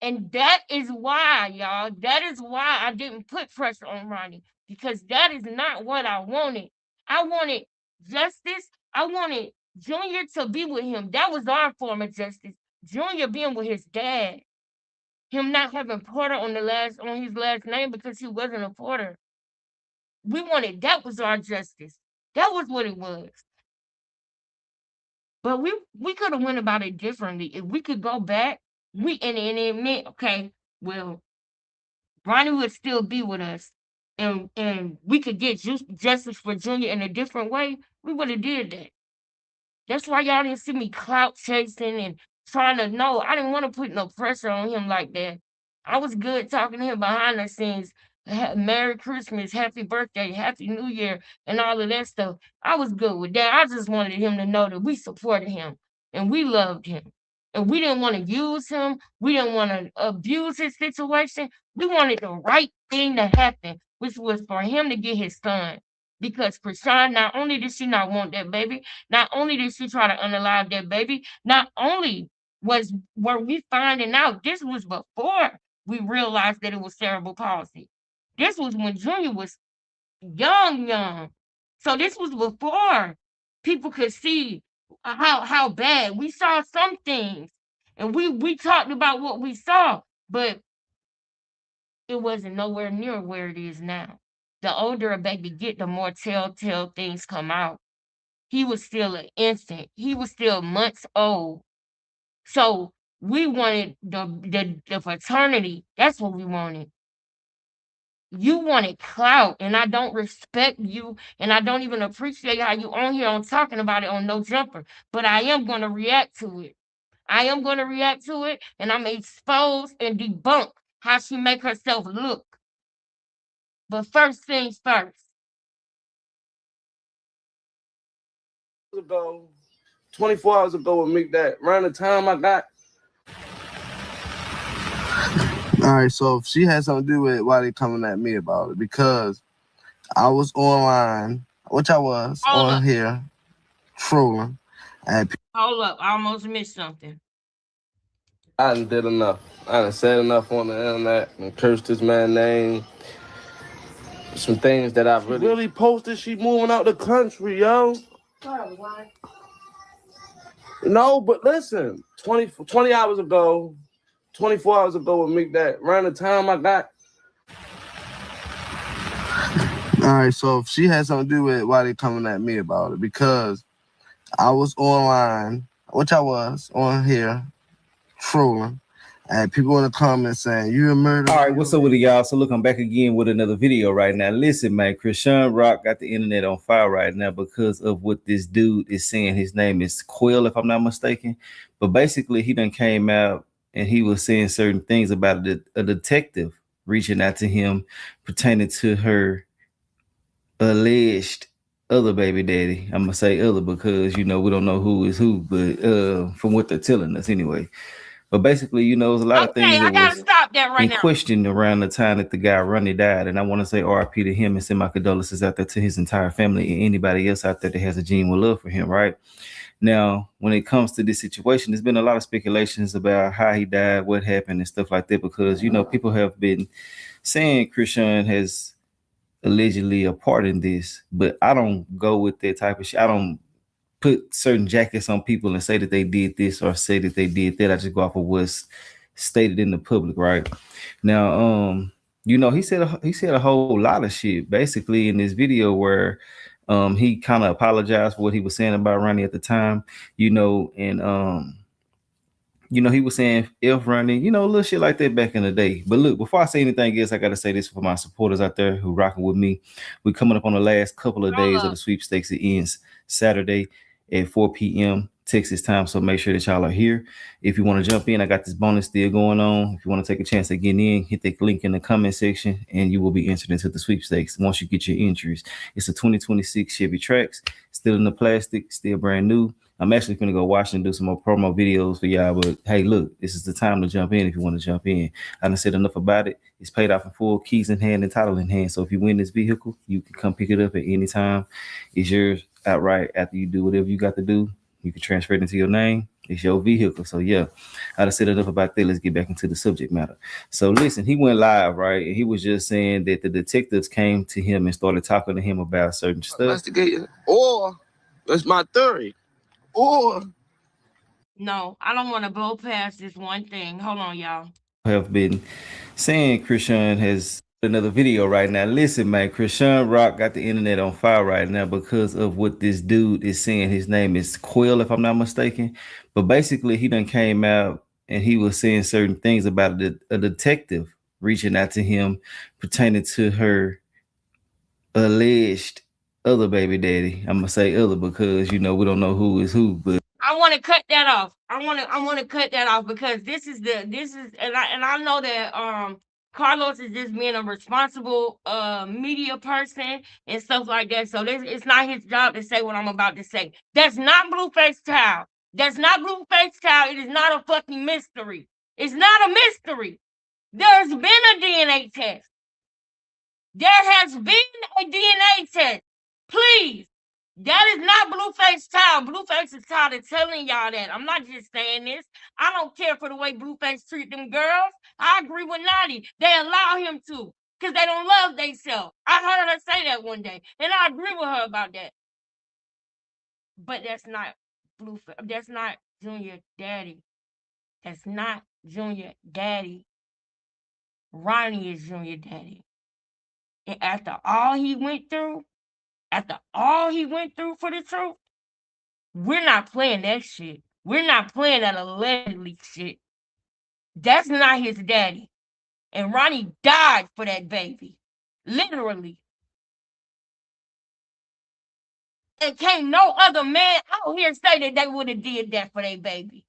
And that is why, y'all, that is why I didn't put pressure on Ronny, because that is not what I wanted. I wanted justice. I wanted Junior to be with him. That was our form of justice. Junior being with his dad. Him not having Porter on his last name because he wasn't a Porter. We wanted, that was our justice. That was what it was. But we could have went about it differently. If we could go back, and it meant, okay, well, Ronny would still be with us, and we could get justice for Junior in a different way, we would have did that. That's why y'all didn't see me clout chasing and trying to know. I didn't want to put no pressure on him like that. I was good talking to him behind the scenes. Merry Christmas, happy birthday, happy New Year, and all of that stuff. I was good with that. I just wanted him to know that we supported him and we loved him. And we didn't want to use him. We didn't want to abuse his situation. We wanted the right thing to happen, which was for him to get his son. Because Chrisean, not only did she not want that baby, not only did she try to unalive that baby, not only were we finding out, this was before we realized that it was cerebral palsy. This was when Junior was young. So this was before people could see how bad. We saw some things, and we talked about what we saw, but it wasn't nowhere near where it is now. The older a baby get, the more telltale things come out. He was still an infant. He was still months old. So we wanted the fraternity. That's what we wanted. You wanted clout, and I don't respect you, and I don't even appreciate how you on here on talking about it on No Jumper. But I am going to react to it. I am going to react to it, and I'm expose and debunk how she make herself look. But first things first. Ago, 24 hours ago with Mick, that around the time I got. All right, so if she had something to do with it, why they coming at me about it? Because I was online, which I was on here, trolling. Hold up, I almost missed something. I done did enough. I done said enough on the internet and cursed this man's name. Some things that I really posted. She moving out the country, yo. Why? No, but listen, 20 hours ago, 24 hours ago with Mick, that around the time I got. All right, so if she had something to do with it, why they coming at me about it? Because I was online, which I was on here, trolling, and people in the comments saying, "You a murderer." All right, what's up with y'all? So look, I'm back again with another video right now. Listen, man, Chrisean Rock got the internet on fire right now because of what this dude is saying. His name is Quel, if I'm not mistaken. But basically, he done came out and he was saying certain things about a detective reaching out to him pertaining to her alleged other baby daddy. I'm gonna say other because we don't know who is who, but from what they're telling us anyway. But basically, there's a lot of things that was stop that right in question around the time that the guy Ronny died. And I want to say RIP to him and send my condolences out there to his entire family and anybody else out there that has a genuine love for him, right? Now, when it comes to this situation, there's been a lot of speculations about how he died, what happened, and stuff like that, because, people have been saying Chrisean has allegedly a part in this, but I don't go with that type of shit. I don't put certain jackets on people and say that they did this or say that they did that. I just go off of what's stated in the public, right? Now, he said a whole lot of shit basically in this video where he kind of apologized for what he was saying about Ronny at the time, and he was saying F Ronny, little shit like that back in the day. But look, before I say anything else, I got to say this for my supporters out there who rocking with me. We're coming up on the last couple of days of the sweepstakes. It ends Saturday at 4 p.m. Texas time. So make sure that y'all are here. If you want to jump in, I got this bonus still going on. If you want to take a chance at getting in, hit that link in the comment section and you will be entered into the sweepstakes once you get your entries. It's a 2026 Chevy Trax, still in the plastic, still brand new. I'm actually gonna go watch and do some more promo videos for y'all. But hey, look, this is the time to jump in if you want to jump in. I done said enough about it. It's paid off in full, keys in hand and title in hand. So if you win this vehicle, you can come pick it up at any time. It's yours outright after you do whatever you got to do. You can transfer it into your name. It's your vehicle. So yeah, I done said enough about that. Let's get back into the subject matter. So listen, he went live, right? And he was just saying that the detectives came to him and started talking to him about certain stuff. Investigate, or that's my theory. Or No, I don't want to blow past this one thing. Hold on, y'all. Have been saying Chrisean has another video right now. Listen, man, Chrisean Rock got the internet on fire right now because of what this dude is saying. His name is Quel, if I'm not mistaken. But basically, he done came out and he was saying certain things about a detective reaching out to him pertaining to her alleged other baby daddy. I'm gonna say other because we don't know who is who, but I want to cut that off. I want to cut that off because and I know that Carlos is just being a responsible media person and stuff like that. So it's not his job to say what I'm about to say. That's not Blueface Child. That's not Blueface Child. It is not a fucking mystery. It's not a mystery. There's been a DNA test. There has been a DNA test. Please. That is not Blueface Child. Blueface Child is telling y'all that. I'm not just saying this. I don't care for the way Blueface treat them girls. I agree with Nani. They allow him to because they don't love themselves. I heard her say that one day, and I agree with her about that. But that's not Blueface. That's not Junior Daddy. That's not Junior Daddy. Ronny is Junior Daddy. And after all he went through for the truth, we're not playing that shit. We're not playing that allegedly shit. That's not his daddy. And Ronny died for that baby. Literally. And can't no other man out here say that they would have did that for their baby.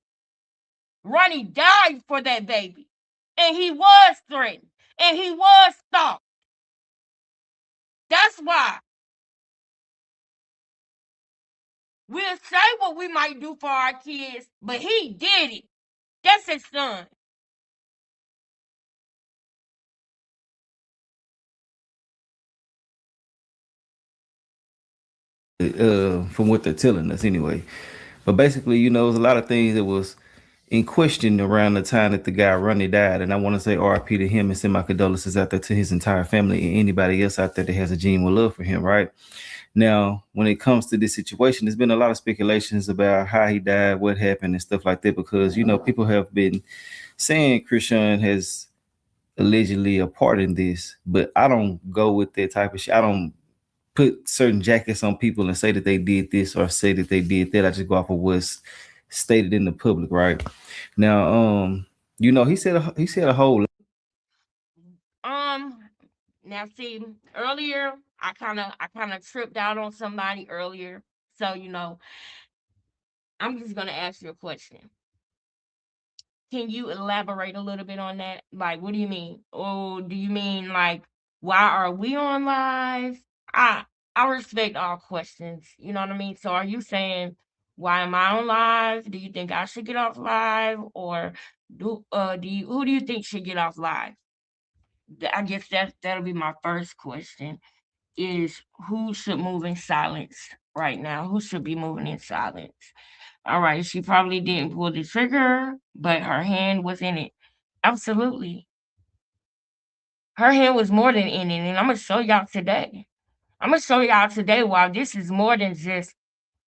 Ronny died for that baby. And he was threatened. And he was stalked. That's why. We'll say what we might do for our kids, but he did it. That's his son. From what they're telling us anyway. But basically, there's a lot of things that was in question around the time that the guy Ronny died. And I want to say RIP to him and send my condolences out there to his entire family and anybody else out there that has a genuine love for him, right? Now, when it comes to this situation, there's been a lot of speculations about how he died, what happened, and stuff like that, because, people have been saying Chrisean has allegedly a part in this, but I don't go with that type of shit. I don't put certain jackets on people and say that they did this or say that they did that. I just go off of what's stated in the public, right? Now, he said a whole now see, earlier I kind of tripped out on somebody earlier. So, I'm just going to ask you a question. Can you elaborate a little bit on that? Like, what do you mean? Or do you mean like, why are we on live? I respect all questions. You know what I mean? So are you saying, why am I on live? Do you think I should get off live? Or who do you think should get off live? I guess that'll be my first question is who should move in silence right now? Who should be moving in silence? All right, she probably didn't pull the trigger, but her hand was in it. Absolutely. Her hand was more than in it, and I'm going to show y'all today. I'm going to show y'all today why this is more than just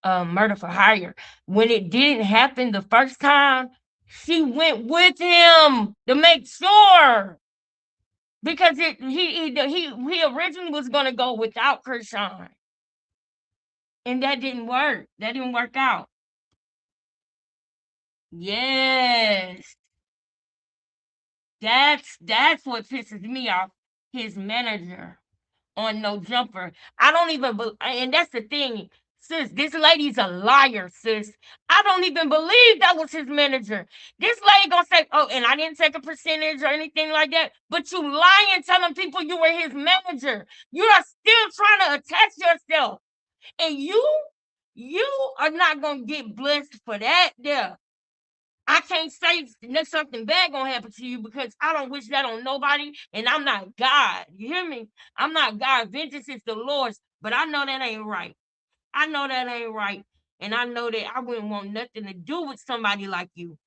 murder for hire. When it didn't happen the first time, she went with him to make sure. Because he originally was going to go without Chrisean. And that didn't work. That didn't work out. Yes. That's what pisses me off. His manager on No Jumper. I don't even and that's the thing. Sis, this lady's a liar, sis. I don't even believe that was his manager. This lady gonna say, oh, and I didn't take a percentage or anything like that. But you lying, telling people you were his manager. You are still trying to attach yourself. And you You are not gonna get blessed for that there. I can't say that something bad gonna happen to you because I don't wish that on nobody, and I'm not God. You hear me? I'm not God. Vengeance is the Lord's, but I know that ain't right. I know that ain't right. And I know that I wouldn't want nothing to do with somebody like you.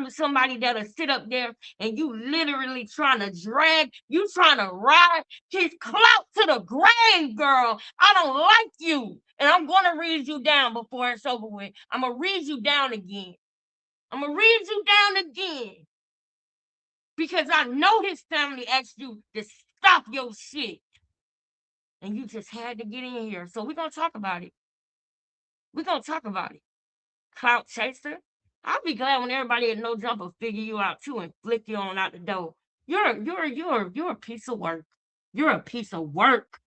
Somebody that'll sit up there and you literally trying to ride his clout to the grave, girl. I don't like you. And I'm gonna read you down before it's over with. I'm gonna read you down again. Because I know his family asked you to stop your shit. And you just had to get in here. So we're gonna talk about it. Clout chaser. I'll be glad when everybody at No Jumper figure you out too and flick you on out the door. You're a piece of work. You're a piece of work.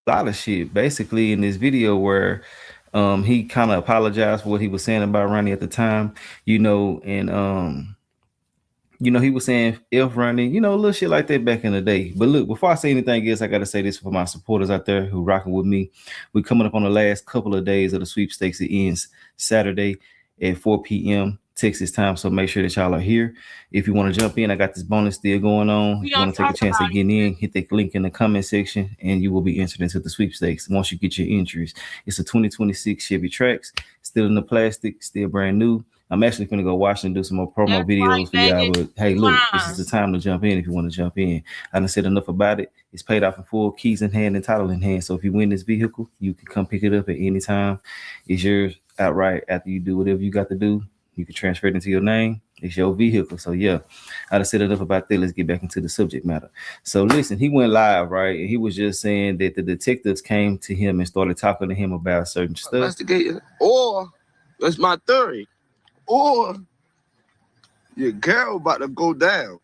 A lot of shit basically in this video where he kind of apologized for what he was saying about Ronny at the time, and he was saying F Ronny, little shit like that back in the day. But look, before I say anything else, I got to say this for my supporters out there who rocking with me. We're coming up on the last couple of days of the sweepstakes. It ends Saturday at 4 p.m. Texas time, so make sure that y'all are here. If you want to jump in, I got this bonus still going on. If you want to take a chance at getting in, hit that link in the comment section, and you will be entered into the sweepstakes once you get your entries. It's a 2026 Chevy Trax, still in the plastic, still brand new. I'm actually going to go watch and do some more promo videos for y'all. But hey, look, this is the time to jump in if you want to jump in. I done said enough about it. It's paid off in full, keys in hand and title in hand. So if you win this vehicle, you can come pick it up at any time. It's yours outright after you do whatever you got to do. You can transfer it into your name. It's your vehicle. So yeah, I done said enough about that. Let's get back into the subject matter. So listen, he went live, right? And he was just saying that the detectives came to him and started talking to him about certain stuff. Investigating, or that's my theory. Or your girl about to go down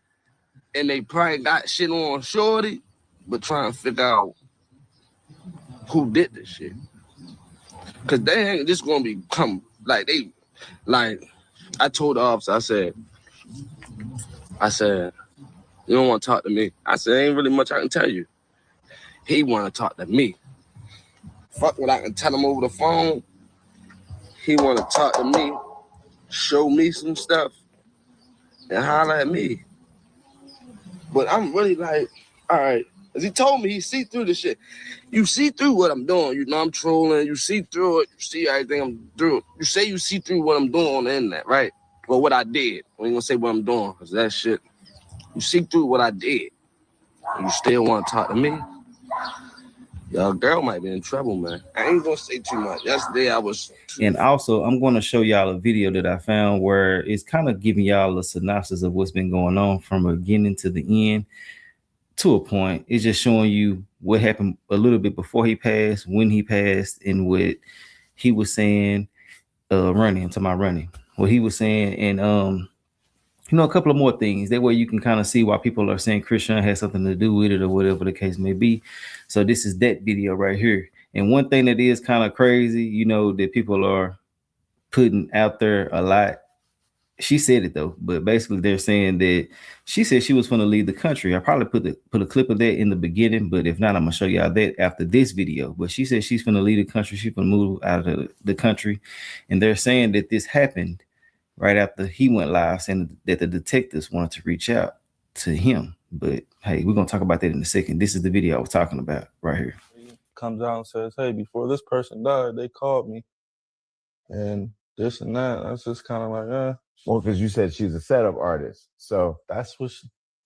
and they probably got shit on shorty, but trying to figure out who did this shit. Cause they ain't just gonna become like I told the officer, I said, you don't want to talk to me. I said, ain't really much I can tell you. He want to talk to me. Fuck what I can tell him over the phone. He want to talk to me, show me some stuff, and holler at me. But I'm really like, all right. As he told me, he see through the shit. You see through what I'm doing. You know I'm trolling. You see through it. You see everything I'm through. You say you see through what I'm doing on the internet, right? Well, what I did. I ain't gonna say what I'm doing, because that shit, you see through what I did. You still want to talk to me? Your girl might be in trouble, man. I ain't gonna say too much. Yesterday I was. And also, I'm going to show y'all a video that I found where it's kind of giving y'all a synopsis of what's been going on from the beginning to the end. To a point, it's just showing you what happened a little bit before he passed, when he passed, and what he was saying. Ronny, I'm talking about Ronny. What he was saying, and a couple of more things. That way you can kind of see why people are saying Chrisean has something to do with it or whatever the case may be. So this is that video right here. And one thing that is kind of crazy, that people are putting out there a lot. She said it though, but basically they're saying that she said she was going to leave the country. I probably put a clip of that in the beginning, but if not, I'm gonna show y'all that after this video. But she said she's going to leave the country. She's going to move out of the country, and they're saying that this happened right after he went live, saying that the detectives wanted to reach out to him. But hey, we're gonna talk about that in a second. This is the video I was talking about right here. Comes out and says, "Hey, before this person died, they called me, and this and that." That's just kind of like, Well, because you said she's a setup artist, so that's what,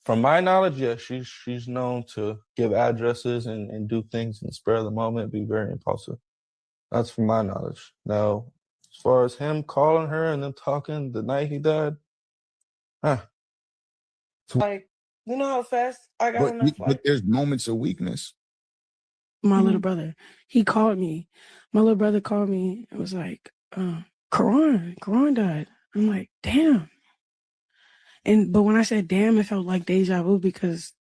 from my knowledge, yeah, she's known to give addresses and do things in the spur of the moment, be very impulsive. That's from my knowledge. Now, as far as him calling her and them talking the night he died, like, you know how fast I got on that flight? But there's moments of weakness. My little brother, he called me. My little brother called me and was like, Quran died. I'm like, damn. But when I said damn, it felt like deja vu because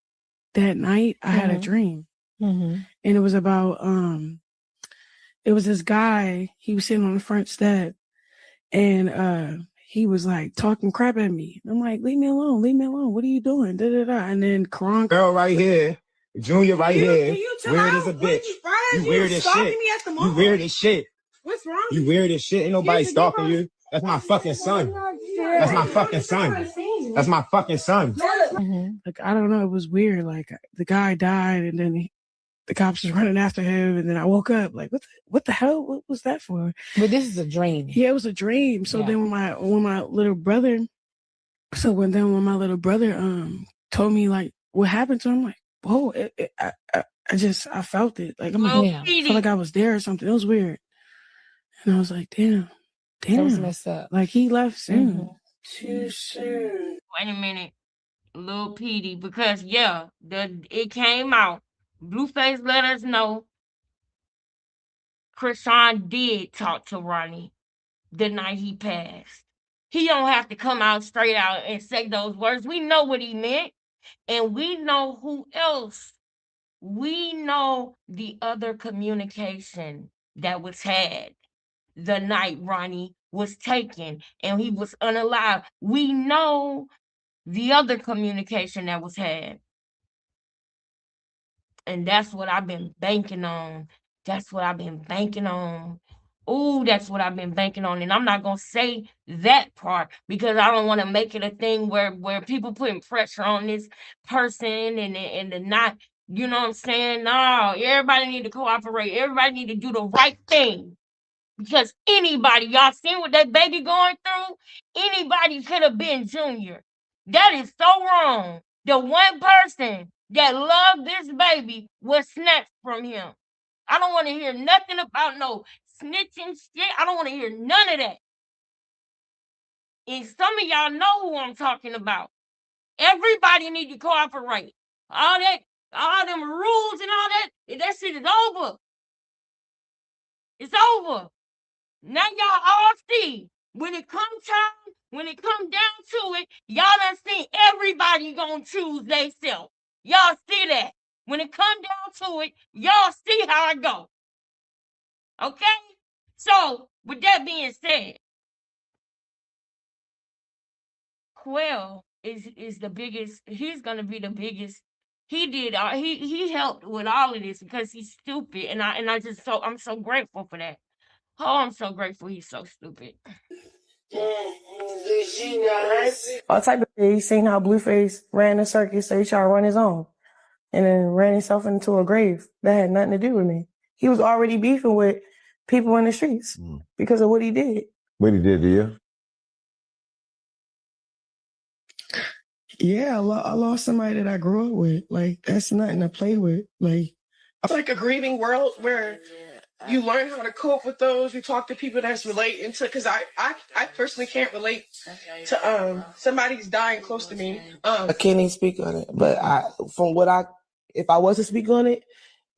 that night I had a dream. And it was about, it was this guy, he was sitting on the front step and he was like talking crap at me. I'm like, leave me alone. What are you doing? Da, da, da. And then Quran. Girl right here Junior right here. You Weird as a bitch. You weird as shit. You weird as shit. What's wrong? You weird as shit. Ain't nobody stalking you. That's my fucking son. That's my fucking son. That's my fucking son. Like, I don't know. It was weird. Like, the guy died, and then the cops was running after him, and then I woke up like, what the hell? What was that for? But this is a dream. Yeah, it was a dream. So then when my little brother, when my little brother told me like what happened to him, like, whoa, I felt it. Like, I'm like, I felt like I was there or something. It was weird. And I was like, damn. That was messed up. Like, he left soon. Too soon. Wait a minute, Lil Petey, because it came out. Blueface let us know Chrisean did talk to Ronny the night he passed. He don't have to come out straight out and say those words. We know what he meant, and we know who else. We know the other communication that was had the night Ronny was taken and he was unalive. We know the other communication that was had. And that's what I've been banking on. That's what I've been banking on. Ooh, that's what I've been banking on. And I'm not going to say that part because I don't want to make it a thing where people putting pressure on this person and not, you know what I'm saying? No, everybody need to cooperate. Everybody need to do the right thing. Because anybody, y'all seen what that baby going through? Anybody could have been Junior. That is so wrong. The one person that loved this baby was snatched from him. I don't want to hear nothing about no snitching shit. I don't want to hear none of that. And some of y'all know who I'm talking about. Everybody need to cooperate. All them rules and all that shit is over. It's over. Now y'all all see, when it come down to it, y'all done seen everybody gonna choose theyself. Y'all see that. When it come down to it, y'all see how it go. Okay? So, with that being said, Quel is the biggest, he's gonna be the biggest. He helped with all of this because he's stupid, and I'm so grateful for that. Oh, I'm so grateful he's so stupid. All type of things. He seen how Blueface ran the circus, so he tried to run his own. And then ran himself into a grave. That had nothing to do with me. He was already beefing with people in the streets because of what he did. What he did to you? Yeah, I lost somebody that I grew up with. Like, that's nothing to play with. Like, It's like a grieving world where you learn how to cope with those. You talk to people that's relating to, because I personally can't relate to somebody's dying close to me. I can't even speak on it, but if I was to speak on it,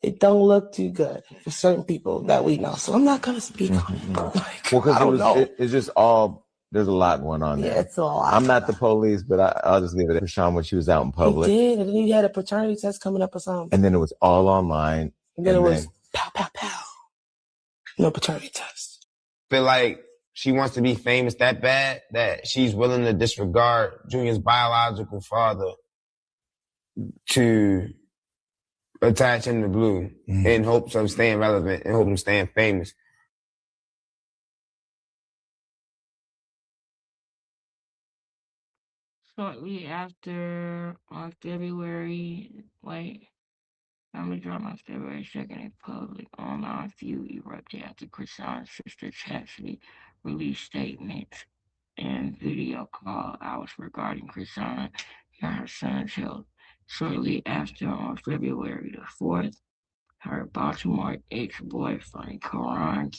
it don't look too good for certain people that we know. So I'm not gonna speak on it. Like, well, because it's just all. There's a lot going on there. Yeah, it's a lot. I'm not the police, but I'll just leave it at Chrisean when she was out in public. He did, and then he had a paternity test coming up or something. And then it was all online. And then it was pow, pow, pow. No paternity test. Feel like she wants to be famous that bad that she's willing to disregard Junior's biological father to attach him to Blue in hopes of staying relevant, in hopes of staying famous. Shortly after, on February, I'm gonna drop my February 2nd in public. Online feud erupted after Chrisean's sister Chastity released statements and video call outs regarding Chrisean and her son's health. Shortly after, on February the 4th, her Baltimore ex-boyfriend, Quel,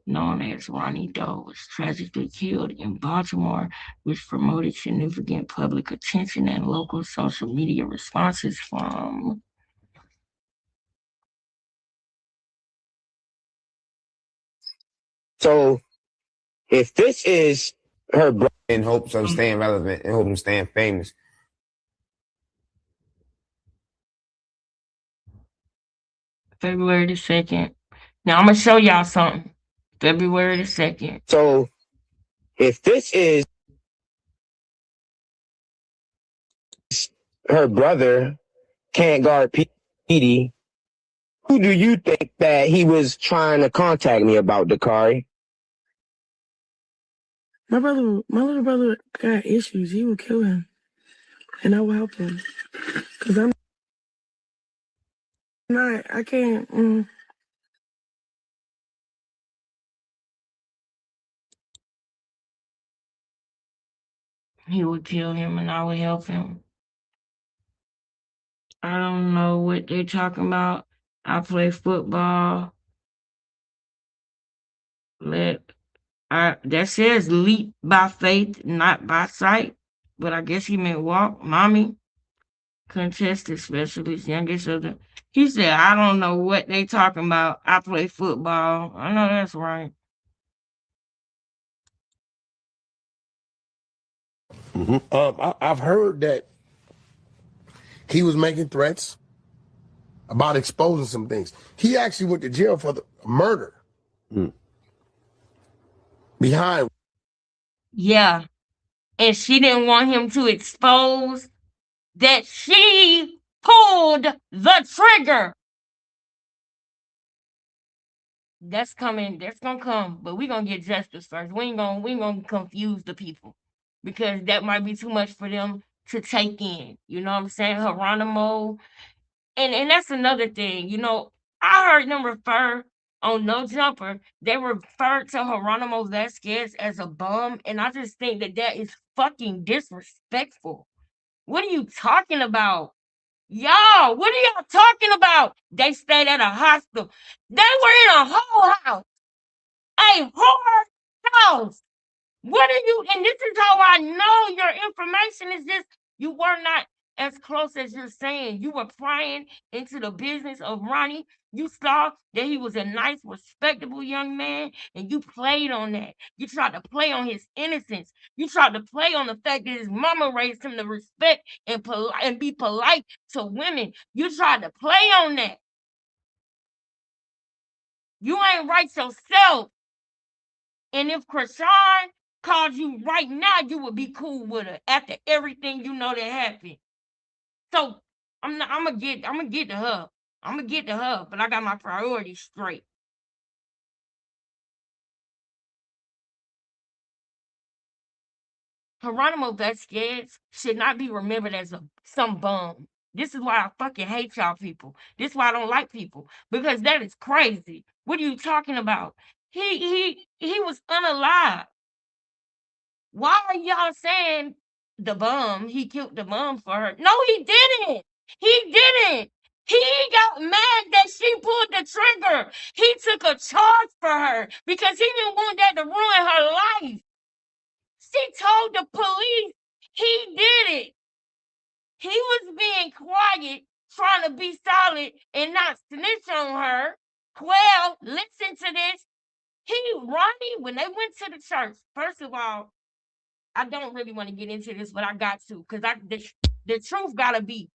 known as Ronny Doe, was tragically killed in Baltimore, which promoted significant public attention and local social media responses from. So, if this is her in hopes of staying relevant, in hopes of staying famous. February the 2nd. Now I'm gonna show y'all something. February the 2nd. So, if this is her brother can't guard Petey. Who do you think that he was trying to contact me about, Dakari? My little brother got issues. He will kill him, and I will help him. Cause I'm not. I can't. He would kill him, and I would help him. I don't know what they're talking about. I play football. That says leap by faith, not by sight. But I guess he meant walk. Mommy, contested specialist, youngest of the. He said, I don't know what they talking about. I play football. I know that's right. I've heard that he was making threats about exposing some things. He actually went to jail for the murder. Behind. Yeah. And she didn't want him to expose that she pulled the trigger. That's coming. That's gonna come. But we're gonna get justice first. We ain't gonna confuse the people. Because that might be too much for them to take in. You know what I'm saying? Geronimo. And that's another thing. You know, I heard them refer on No Jumper, they referred to Geronimo Vasquez as a bum, and I just think that is fucking disrespectful. What are you talking about? Y'all, what are y'all talking about? They stayed at a hospital. They were in a whole house. A whole house. What are you, and this is how I know your information is just, you were not as close as you're saying. You were prying into the business of Ronnie. You saw that he was a nice, respectable young man, and you played on that. You tried to play on his innocence. You tried to play on the fact that his mama raised him to respect and be polite to women. You tried to play on that. You ain't right yourself. And if Chrisean called you right now, you would be cool with her after everything you know that happened. So I'm gonna get to her. I'm gonna get to her, but I got my priorities straight. Geronimo Vasquez should not be remembered as some bum. This is why I fucking hate y'all people. This is why I don't like people, because that is crazy. What are you talking about? He was unalive. Why are y'all saying the bum? He killed the bum for her. No, he didn't. He didn't. He got mad that she pulled the trigger. He took a charge for her because he didn't want that to ruin her life. She told the police he did it. He was being quiet, trying to be solid and not snitch on her. Quel, listen to this. Ronnie, when they went to the church, first of all, I don't really want to get into this, but I got to, because the truth gotta be.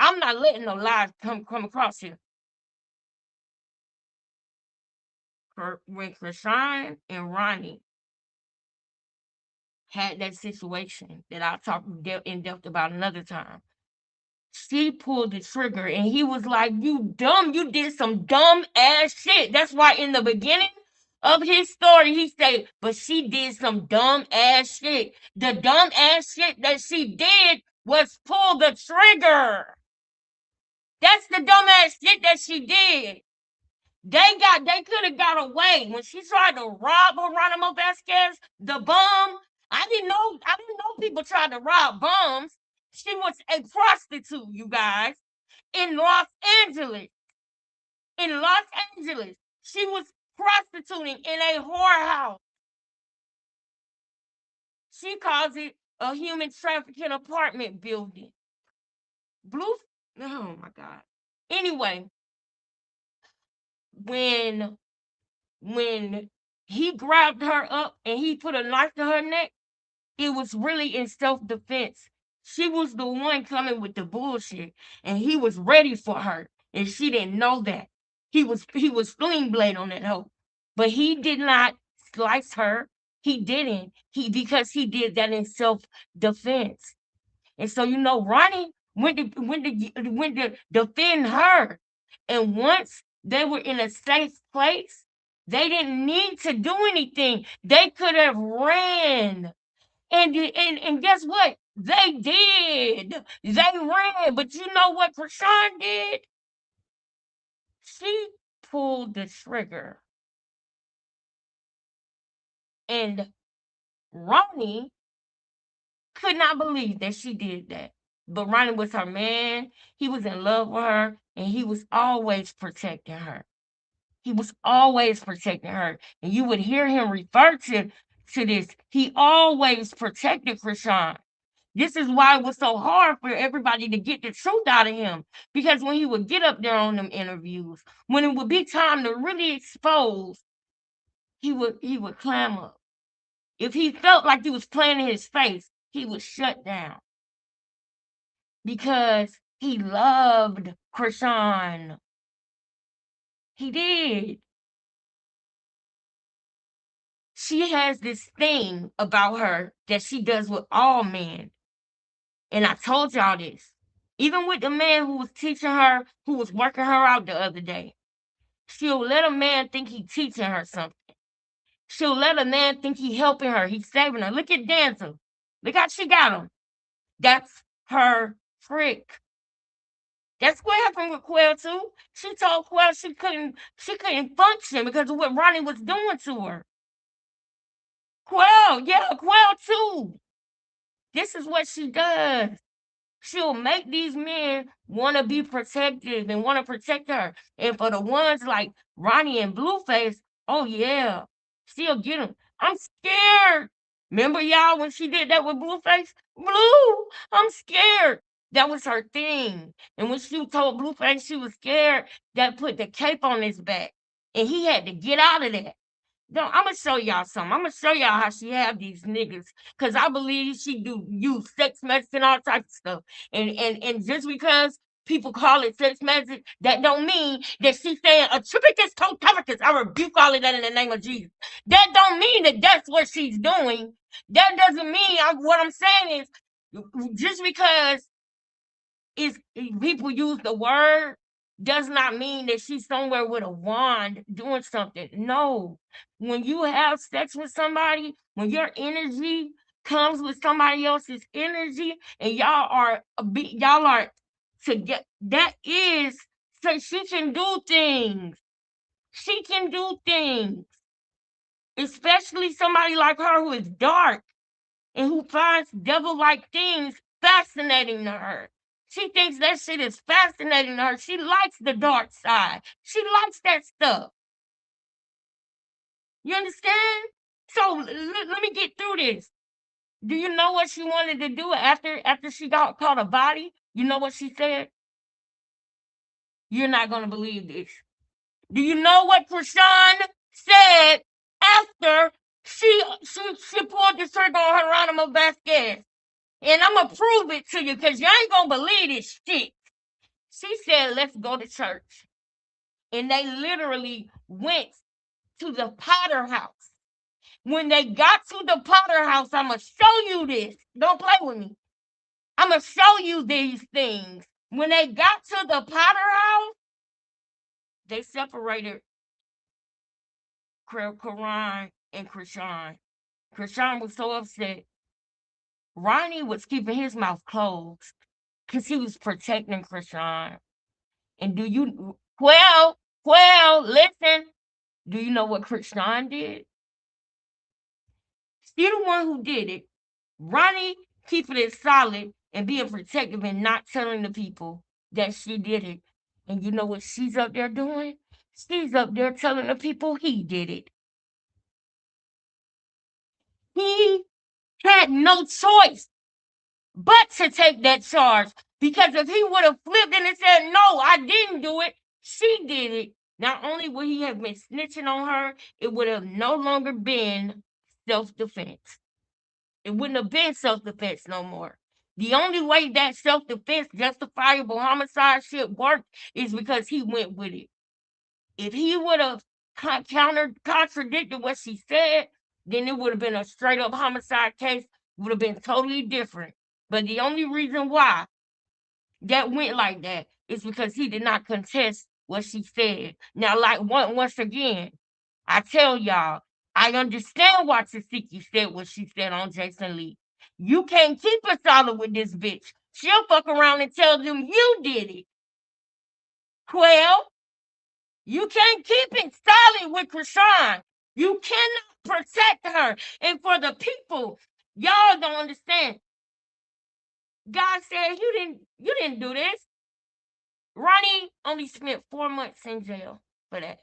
I'm not letting no lies come across here. When Chrisean and Ronnie had that situation that I'll talk in depth about another time, she pulled the trigger and he was like, you dumb, you did some dumb ass shit. That's why in the beginning of his story, he said, but she did some dumb ass shit. The dumb ass shit that she did was pull the trigger. That's the dumb ass shit that she did. They could have got away when she tried to rob Geronimo Vasquez, the bum. I didn't know people tried to rob bums. She was a prostitute, you guys, in Los Angeles. In Los Angeles, she was prostituting in a whorehouse. She calls it a human trafficking apartment building. Oh my God. Anyway, when he grabbed her up and he put a knife to her neck, it was really in self-defense. She was the one coming with the bullshit, and he was ready for her, and she didn't know that. He was sling blade on that hoe, but he did not slice her. He didn't. Because he did that in self-defense. And so, Ronnie went to defend her. And once they were in a safe place, they didn't need to do anything. They could have ran. And guess what? They did. They ran. But you know what Chrisean did? She pulled the trigger. And Ronny could not believe that she did that. But Ronny was her man. He was in love with her, and he was always protecting her. He was always protecting her. And you would hear him refer to this. He always protected Chrisean. This is why it was so hard for everybody to get the truth out of him. Because when he would get up there on them interviews, when it would be time to really expose, he would clam up. If he felt like he was playing in his face, he would shut down. Because he loved Chrisean. He did. She has this thing about her that she does with all men. And I told y'all this. Even with the man who was teaching her, who was working her out the other day. She'll let a man think he's teaching her something. She'll let a man think he's helping her. He's saving her. Look at Dancer. Look how she got him. That's her trick. That's what happened with Quel too. She told Quel she couldn't function because of what Ronny was doing to her. Quel too. This is what she does. She'll make these men want to be protective and want to protect her. And for the ones like Ronny and Blueface, oh yeah, she'll get them. I'm scared. Remember y'all when she did that with Blueface? Blue, I'm scared. That was her thing. And when she told Blueface she was scared, that put the cape on his back. And he had to get out of that. No, I'm gonna show y'all something. I'm gonna show y'all how she have these niggas. Cause I believe she do use sex medicine, all types of stuff. And just because people call it sex medicine, that don't mean that she's saying atripicus contavicus. I rebuke all of that in the name of Jesus. That don't mean that that's what she's doing. That doesn't mean what I'm saying is just because people use the word does not mean that she's somewhere with a wand doing something. No. When you have sex with somebody, when your energy comes with somebody else's energy, and y'all are together, that is so she can do things. She can do things. Especially somebody like her who is dark and who finds devil-like things fascinating to her. She thinks that shit is fascinating to her. She likes the dark side. She likes that stuff. You understand? So let me get through this. Do you know what she wanted to do after she got caught a body? You know what she said? You're not going to believe this. Do you know what Chrisean said after she pulled the trigger on Geronimo Vasquez? And I'm going to prove it to you because you ain't going to believe this shit. She said, let's go to church. And they literally went to the Potter house. When they got to the Potter house, I'm going to show you this. Don't play with me. I'm going to show you these things. When they got to the Potter house, they separated Quran and Chrisean. Chrisean was so upset. Ronny was keeping his mouth closed because he was protecting Chrisean. And do you, Quel, listen. Do you know what Chrisean did? She the one who did it. Ronny keeping it solid and being protective and not telling the people that she did it. And you know what she's up there doing? She's up there telling the people he did it. He had no choice but to take that charge. Because if he would have flipped and said, no, I didn't do it, she did it, not only would he have been snitching on her, it would have no longer been self-defense. It wouldn't have been self-defense no more. The only way that self-defense, justifiable homicide shit worked is because he went with it. If he would have contradicted what she said, then it would have been a straight-up homicide case, would have been totally different. But the only reason why that went like that is because he did not contest what she said. Now, like once again, I tell y'all, I understand why Tasiki said what she said on Jason Lee. You can't keep it solid with this bitch. She'll fuck around and tell them you did it. Quel, you can't keep it solid with Chrisean. You cannot protect her. And for the people, y'all don't understand. God said you didn't do this. Ronny only spent 4 months in jail for that.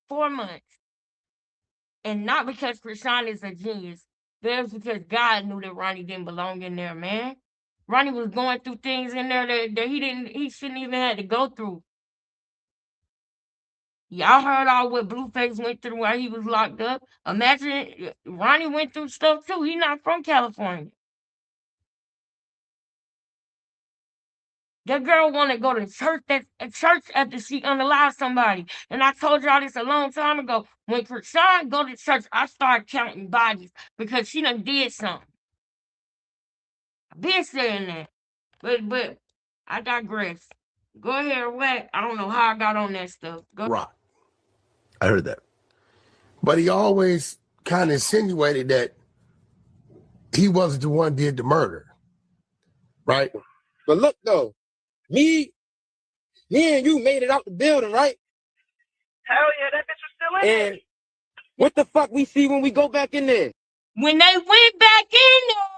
4 months. And not because Chrisean is a genius. That's because God knew that Ronny didn't belong in there, man. Ronny was going through things in there that he shouldn't even have to go through. Y'all heard all what Blueface went through while he was locked up. Imagine Ronny went through stuff too. He's not from California. That girl want to go to church after she unalive somebody. And I told y'all this a long time ago. When Chrisean go to church, I start counting bodies because she done did something. I've been saying that. But I digress. Go ahead, what? I don't know how I got on that stuff. Go. Rock. I heard that. But he always kind of insinuated that he wasn't the one did the murder. Right? But look though, me and you made it out the building, right? Hell yeah, that bitch was still in there. And what the fuck we see when we go back in there? When they went back in there,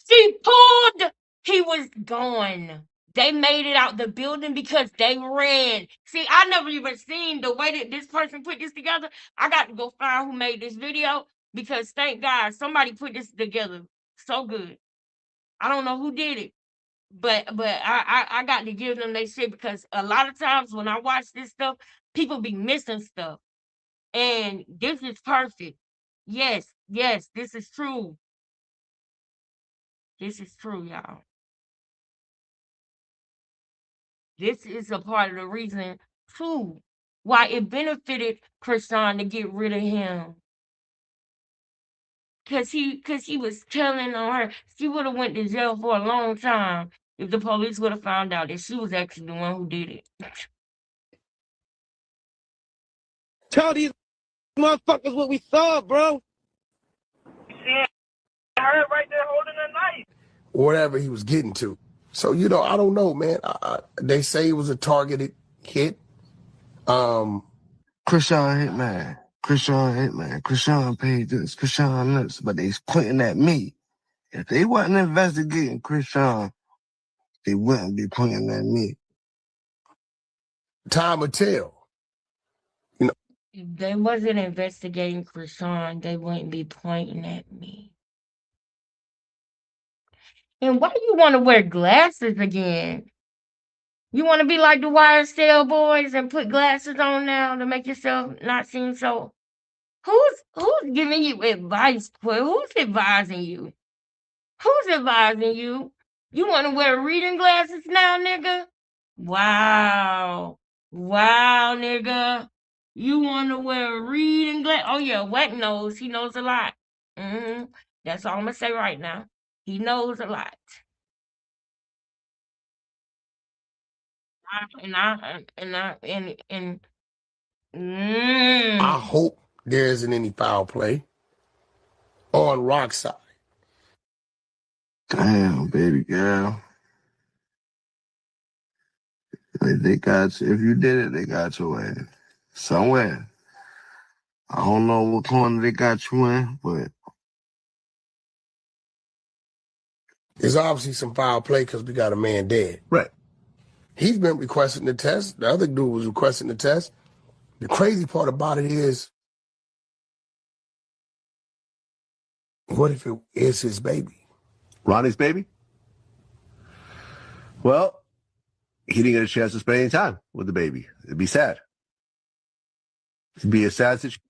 she pulled, he was gone. They made it out the building because they ran. See, I never even seen the way that this person put this together. I got to go find who made this video because thank God somebody put this together so good. I don't know who did it, but I got to give them their shit because a lot of times when I watch this stuff, people be missing stuff. And this is perfect. Yes, this is true. This is true, y'all. This is a part of the reason, too, why it benefited Chrisean to get rid of him. Cause he was telling on her. She would have went to jail for a long time if the police would have found out that she was actually the one who did it. Tell these motherfuckers what we saw, bro. You see her right there holding a knife. Whatever he was getting to. So, you know, I don't know, man. They say it was a targeted hit. Chrisean hitman. Chrisean paid this. Chrisean this. But they pointing at me. If they wasn't investigating Chrisean, they wouldn't be pointing at me. Time will tell. You know. If they wasn't investigating Chrisean, they wouldn't be pointing at me. And why do you want to wear glasses again? You want to be like the YSL boys and put glasses on now to make yourself not seem so... Who's giving you advice, Quel? Who's advising you? Who's advising you? You want to wear reading glasses now, nigga? Wow, nigga. You want to wear reading glasses? Oh, yeah, Wet knows. He knows a lot. That's all I'm going to say right now. He knows a lot. I hope there isn't any foul play on Rock's side. Damn, baby girl. They got you. If you did it, they got your ass. Somewhere. I don't know what corner they got you in, but There's obviously some foul play because we got a man dead. Right. He's been requesting the test. The other dude was requesting the test. The crazy part about it is, what if it is his baby? Ronny's baby? Well, he didn't get a chance to spend any time with the baby. It'd be sad. It'd be a sad situation.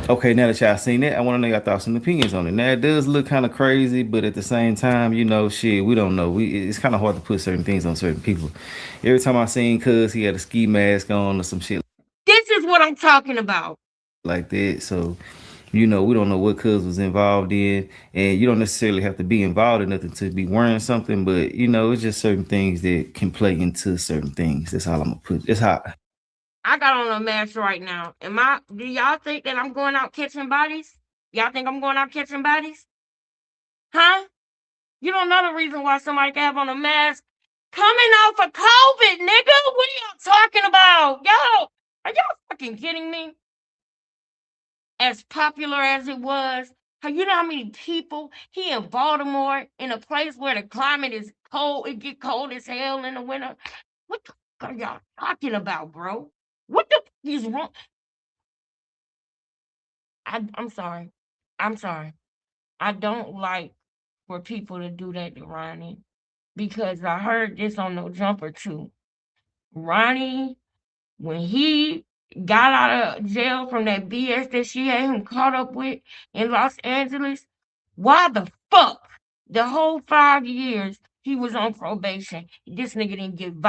Okay, now that y'all seen it, I want to know your thoughts and opinions on it. Now, it does look kind of crazy, but at the same time, you know, shit, we don't know. It's kind of hard to put certain things on certain people. Every time I seen Cuz, he had a ski mask on or some shit. This is what I'm talking about. Like that. So, You know, we don't know what cuz was involved in, and you don't necessarily have to be involved in nothing to be wearing something, but you know, it's just certain things that can play into certain things. That's all I'm gonna put. That's how. I got on a mask right now. Do y'all think that I'm going out catching bodies? Y'all think I'm going out catching bodies? Huh? You don't know the reason why somebody can have on a mask coming off of COVID, nigga. What are y'all talking about? Yo, are y'all fucking kidding me? As popular as it was, you know how many people he in Baltimore, in a place where the climate is cold, it get cold as hell in the winter. What the fuck are y'all talking about, bro? What the fuck is wrong? I'm sorry. I'm sorry. I don't like for people to do that to Ronny because I heard this on No Jumper too. Ronny, when he got out of jail from that BS that she had him caught up with in Los Angeles, why the fuck the whole 5 years he was on probation, this nigga didn't get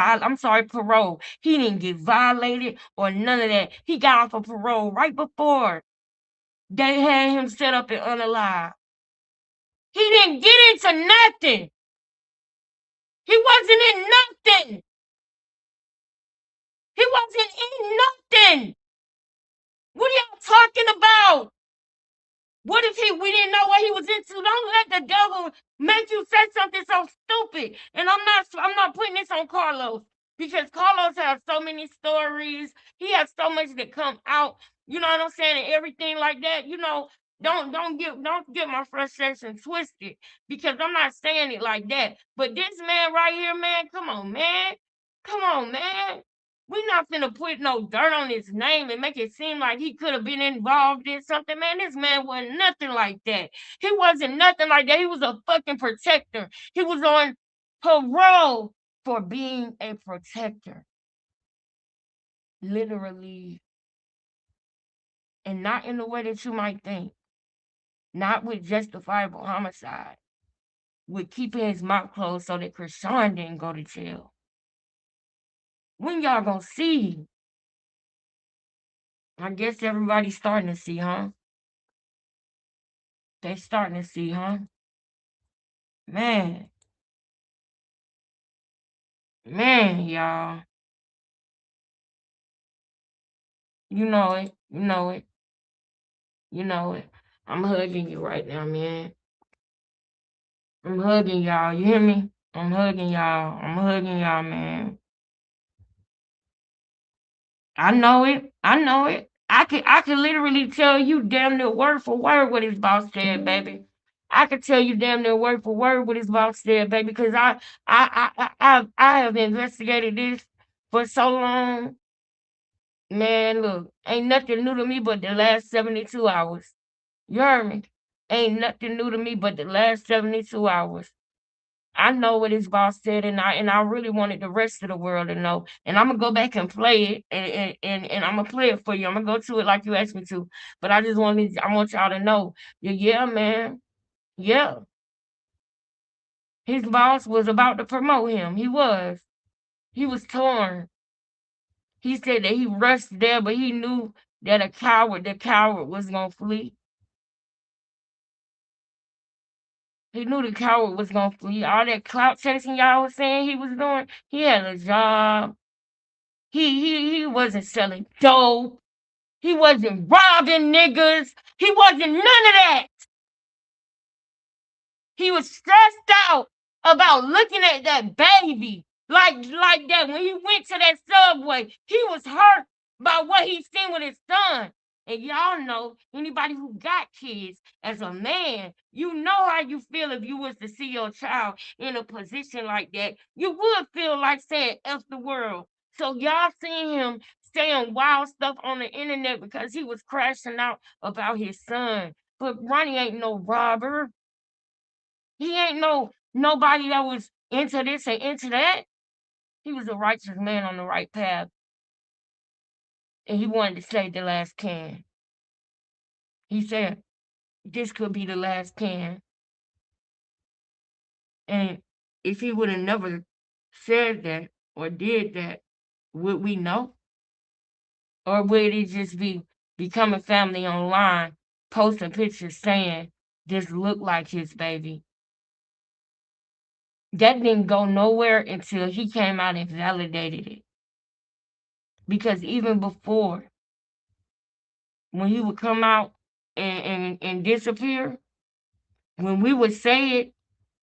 parole. He didn't get violated or none of that. He got off of parole right before they had him set up and unalive. He didn't get into nothing. He wasn't in nothing. He wasn't in nothing. What are y'all talking about? What if we didn't know what he was into? Don't let the devil make you say something so stupid. And I'm not putting this on Carlos because Carlos has so many stories. He has so much that come out. You know what I'm saying? And everything like that. You know, don't get my frustration twisted because I'm not saying it like that. But this man right here, man, come on, man. Come on, man. We're not finna put no dirt on his name and make it seem like he could have been involved in something. Man, this man wasn't nothing like that. He wasn't nothing like that. He was a fucking protector. He was on parole for being a protector. Literally. And not in the way that you might think. Not with justifiable homicide. With keeping his mouth closed so that Chrisean didn't go to jail. When y'all gonna see? I guess everybody's starting to see, huh? They starting to see, huh? Man. Man, y'all. You know it. You know it. You know it. I'm hugging you right now, man. I'm hugging y'all. You hear me? I'm hugging y'all. I'm hugging y'all, man. I know it. I know it. I could literally tell you damn near word for word what his boss said, baby. I could tell you damn near word for word what his boss said, baby, because I have investigated this for so long. Man, look, ain't nothing new to me but the last 72 hours. You heard me? Ain't nothing new to me but the last 72 hours. I know what his boss said, and I really wanted the rest of the world to know. And I'm gonna go back and play it, and I'm gonna play it for you. I'm gonna go to it like you asked me to. But I want y'all to know, yeah, man, yeah. His boss was about to promote him. He was. He was torn. He said that he rushed there, but he knew that the coward was gonna flee. He knew the coward was gonna flee. All that clout chasing y'all was saying he was doing, he had a job. He wasn't selling dope. He wasn't robbing niggas. He wasn't none of that. He was stressed out about looking at that baby like that. When he went to that subway, he was hurt by what he seen with his son. And y'all know, anybody who got kids, as a man, you know how you feel if you was to see your child in a position like that. You would feel like saying F the world. So y'all seen him saying wild stuff on the internet because he was crashing out about his son. But Ronny ain't no robber. He ain't nobody that was into this and into that. He was a righteous man on the right path. And he wanted to save the last can. He said, this could be the last can. And if he would have never said that or did that, would we know? Or would it just be becoming family online posting pictures saying this looked like his baby. That didn't go nowhere until he came out and validated it. Because even before, when he would come out and disappear, when we would say it,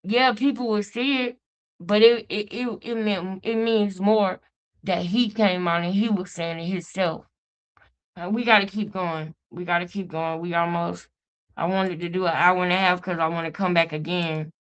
yeah, people would see it, but it means more that he came out and he was saying it himself. We got to keep going. We got to keep going. We almost. I wanted to do an hour and a half because I want to come back again.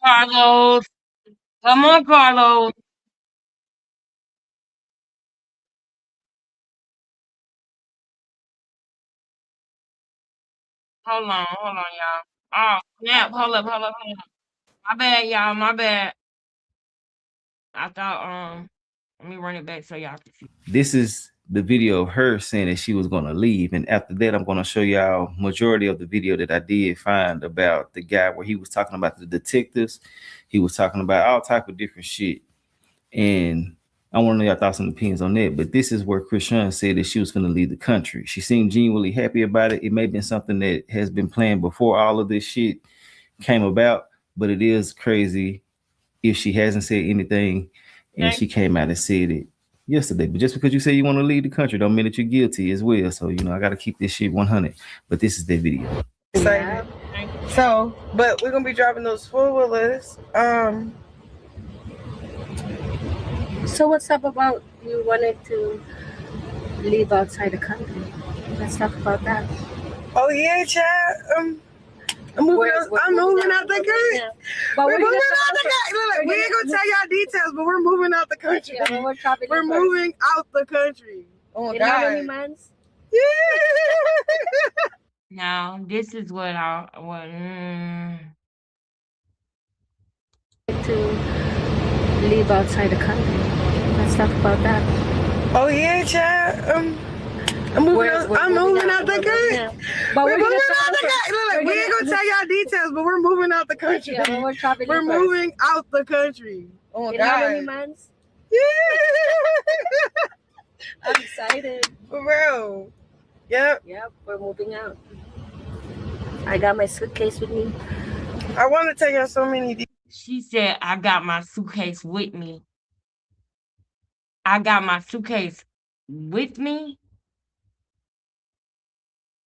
Carlos, come on, Carlos. Hold on, y'all. Oh, snap. Hold up. My bad, y'all. My bad. I thought, let me run it back so y'all can see. This is the video of her saying that she was going to leave. And after that, I'm going to show y'all majority of the video that I did find about the guy where he was talking about the detectives. He was talking about all type of different shit. And I want to know your thoughts and opinions on that. But this is where Chrisean said that she was going to leave the country. She seemed genuinely happy about it. It may have been something that has been planned before all of this shit came about, but it is crazy if she hasn't said anything and she came out and said it yesterday. But just because you say you want to leave the country don't mean that you're guilty as well. So, I got to keep this shit 100. But this is the video. Excited. So, but we're gonna be dropping those 4-wheelers. So what's up about you wanted to live outside the country? Let's talk about that. Oh yeah, child. I'm moving out the country. We're moving out the country. Look, we ain't gonna tell y'all details, but we're moving out the country. Yeah, we're moving out the country. Oh in how many months? Yeah. Now, this is what To live outside the country. Let's talk about that. Oh yeah, child. I'm moving out the country. We're moving out the country. Look, we ain't gonna tell y'all details, but we're moving out the country. Yeah, we're moving out the country. Oh in how many months? Yeah. I'm excited. For real. Yep. Yep, we're moving out. I got my suitcase with me. I want to tell y'all so many details. She said, I got my suitcase with me. I got my suitcase with me?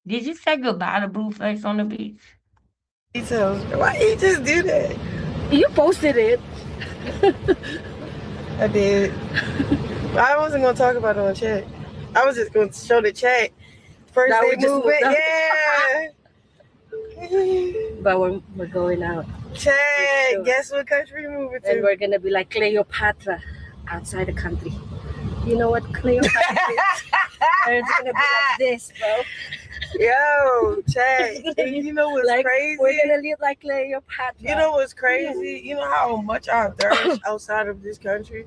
Did you say goodbye to Blueface on the beach? Details. Why you just do that? You posted it. I did. I wasn't gonna talk about it on chat. I was just gonna show the chat. First That they we just move it, moved yeah. But we're going out. Chat, sure. Guess what country we're moving to? And we're gonna be like Cleopatra outside the country. You know what Cleopatra is? It's gonna be like this, bro. Yo, Chad, you know what's like, crazy? We're gonna live like Cleopatra. You know what's crazy? You know how much I thirst outside of this country?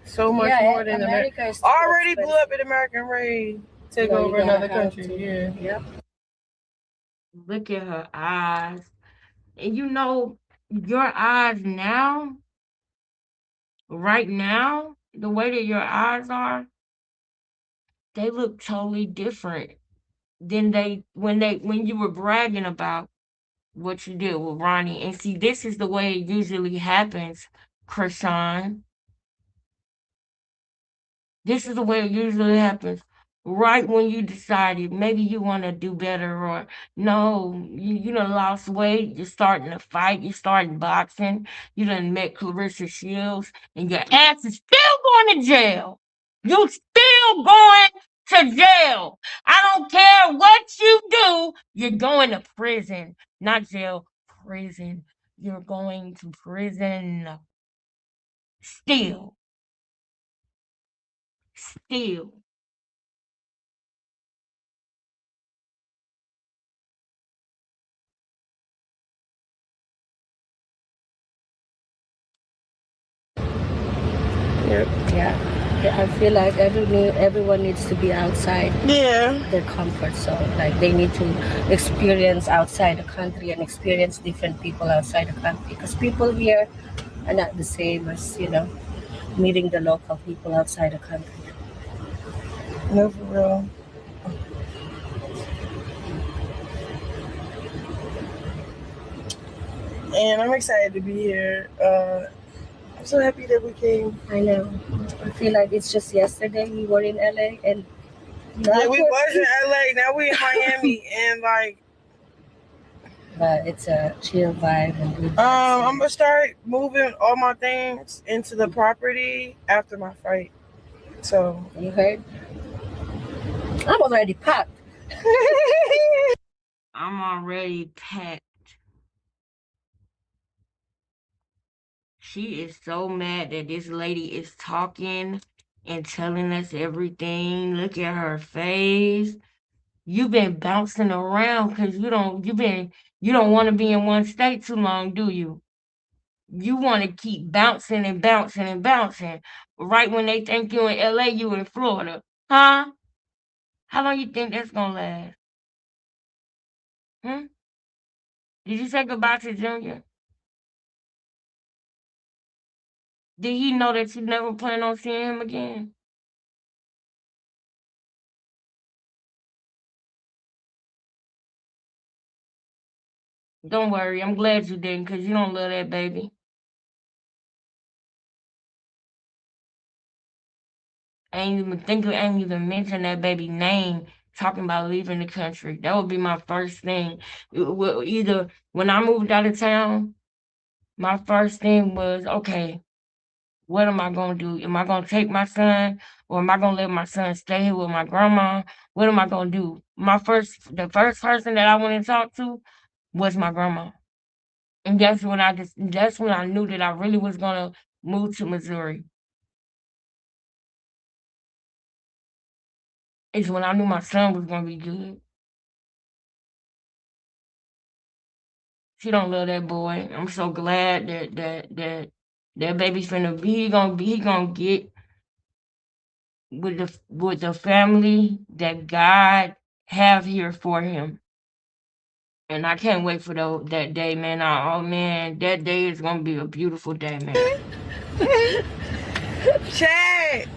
So much more than America. Already blew up an American raid to go over another country. Yeah. Yep. Look at her eyes. And your eyes now, right now, the way that your eyes are, they look totally different than when you were bragging about what you did with Ronny. And see, this is the way it usually happens, Chrisean. This is the way it usually happens. Right when you decided maybe you want to do better, or no, you done lost weight, you're starting to fight, you're starting boxing, you done met Clarissa Shields, and your ass is still going to jail. You still going to jail. I don't care what you do, you're going to prison. Not jail, prison. You're going to prison. Still. Still. Yeah. I feel like everyone needs to be outside their comfort zone. Like they need to experience outside the country and experience different people outside the country. Because people here are not the same as, meeting the local people outside the country. No, for real. And I'm excited to be here. I'm so happy that we came. I know. I feel like it's just yesterday we were in LA and Yeah, we was in LA. Now we in Miami, and like. But it's a chill vibe and good. I'm gonna start moving all my things into the property after my fight. So you heard? I'm already packed. I'm already packed. She is so mad that this lady is talking and telling us everything. Look at her face. You've been bouncing around because you don't want to be in one state too long, do you? You want to keep bouncing and bouncing and bouncing. Right when they think you in LA, you in Florida. Huh? How long you think that's gonna last? Did you say goodbye to Junior? Did he know that you never plan on seeing him again? Don't worry, I'm glad you didn't, because you don't love that baby. Ain't even mention that baby name talking about leaving the country. That would be my first thing. Either when I moved out of town, my first thing was, okay, what am I going to do? Am I going to take my son, or am I going to let my son stay here with my grandma? What am I going to do? The first person that I went and talked to was my grandma. And that's when I knew that I really was going to move to Missouri. It's when I knew my son was going to be good. She don't love that boy. I'm so glad that baby's finna be. He gonna get with the family that God have here for him. And I can't wait for that day, man. Oh man, that day is gonna be a beautiful day, man. Chad.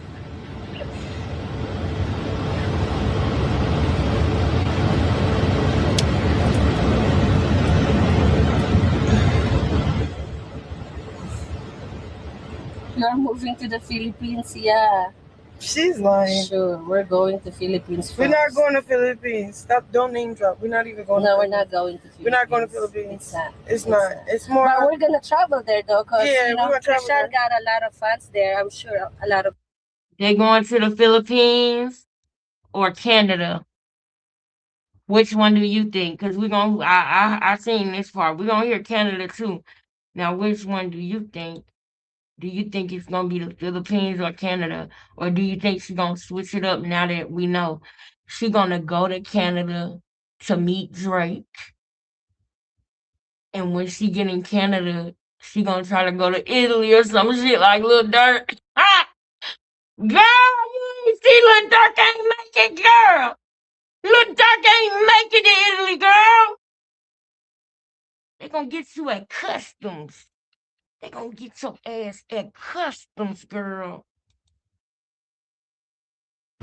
You're moving to the Philippines, yeah. She's lying. Sure, we're going to Philippines first. We're not going to Philippines. Stop! Don't name drop. We're not even going. No, we're not going to Philippines. We're not going to Philippines. It's not. It's not. It's more. But we're gonna travel there though, cause yeah, Chrisean got a lot of fans there. I'm sure a lot of. They going to the Philippines or Canada? Which one do you think? Because we're gonna. I seen this part. We're gonna hear Canada too. Now, which one do you think? Do you think it's gonna be the Philippines or Canada, or do you think she's gonna switch it up now that we know she's gonna go to Canada to meet Drake, and when she get in Canada, she gonna try to go to Italy or some shit like Lil Durk? Ah, girl, you ain't see Lil Durk ain't make it, girl. Lil Durk ain't make it to Italy, girl. They gonna get you at customs. They gonna get your ass at customs, girl.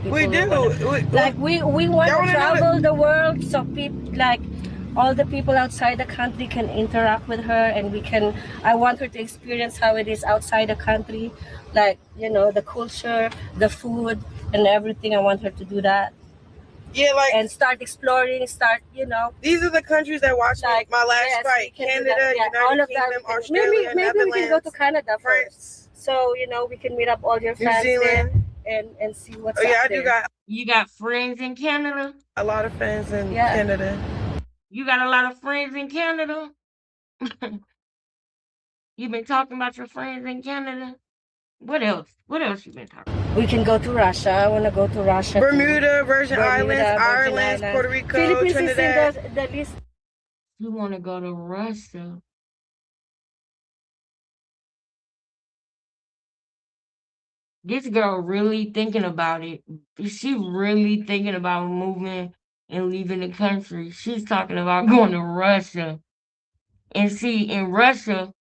We do. We want to travel the world so people like all the people outside the country can interact with her, and I want her to experience how it is outside the country, like the culture, the food, and everything. I want her to do that. Yeah, and start exploring. These are the countries that watched my last fight: Canada, United Kingdom, Australia, maybe we can go to Canada first. So we can meet up all your friends there and see what's up there. You got friends in Canada? A lot of friends in Canada. You got a lot of friends in Canada? You been talking about your friends in Canada? What else? What else you been talking about? We can go to Russia. I want to go to Russia. Bermuda, Virgin Islands, Ireland, Puerto Rico, Philippines Trinidad. is in the list. You want to go to Russia? This girl really thinking about it. She really thinking about moving and leaving the country. She's talking about going to Russia. And see, in Russia,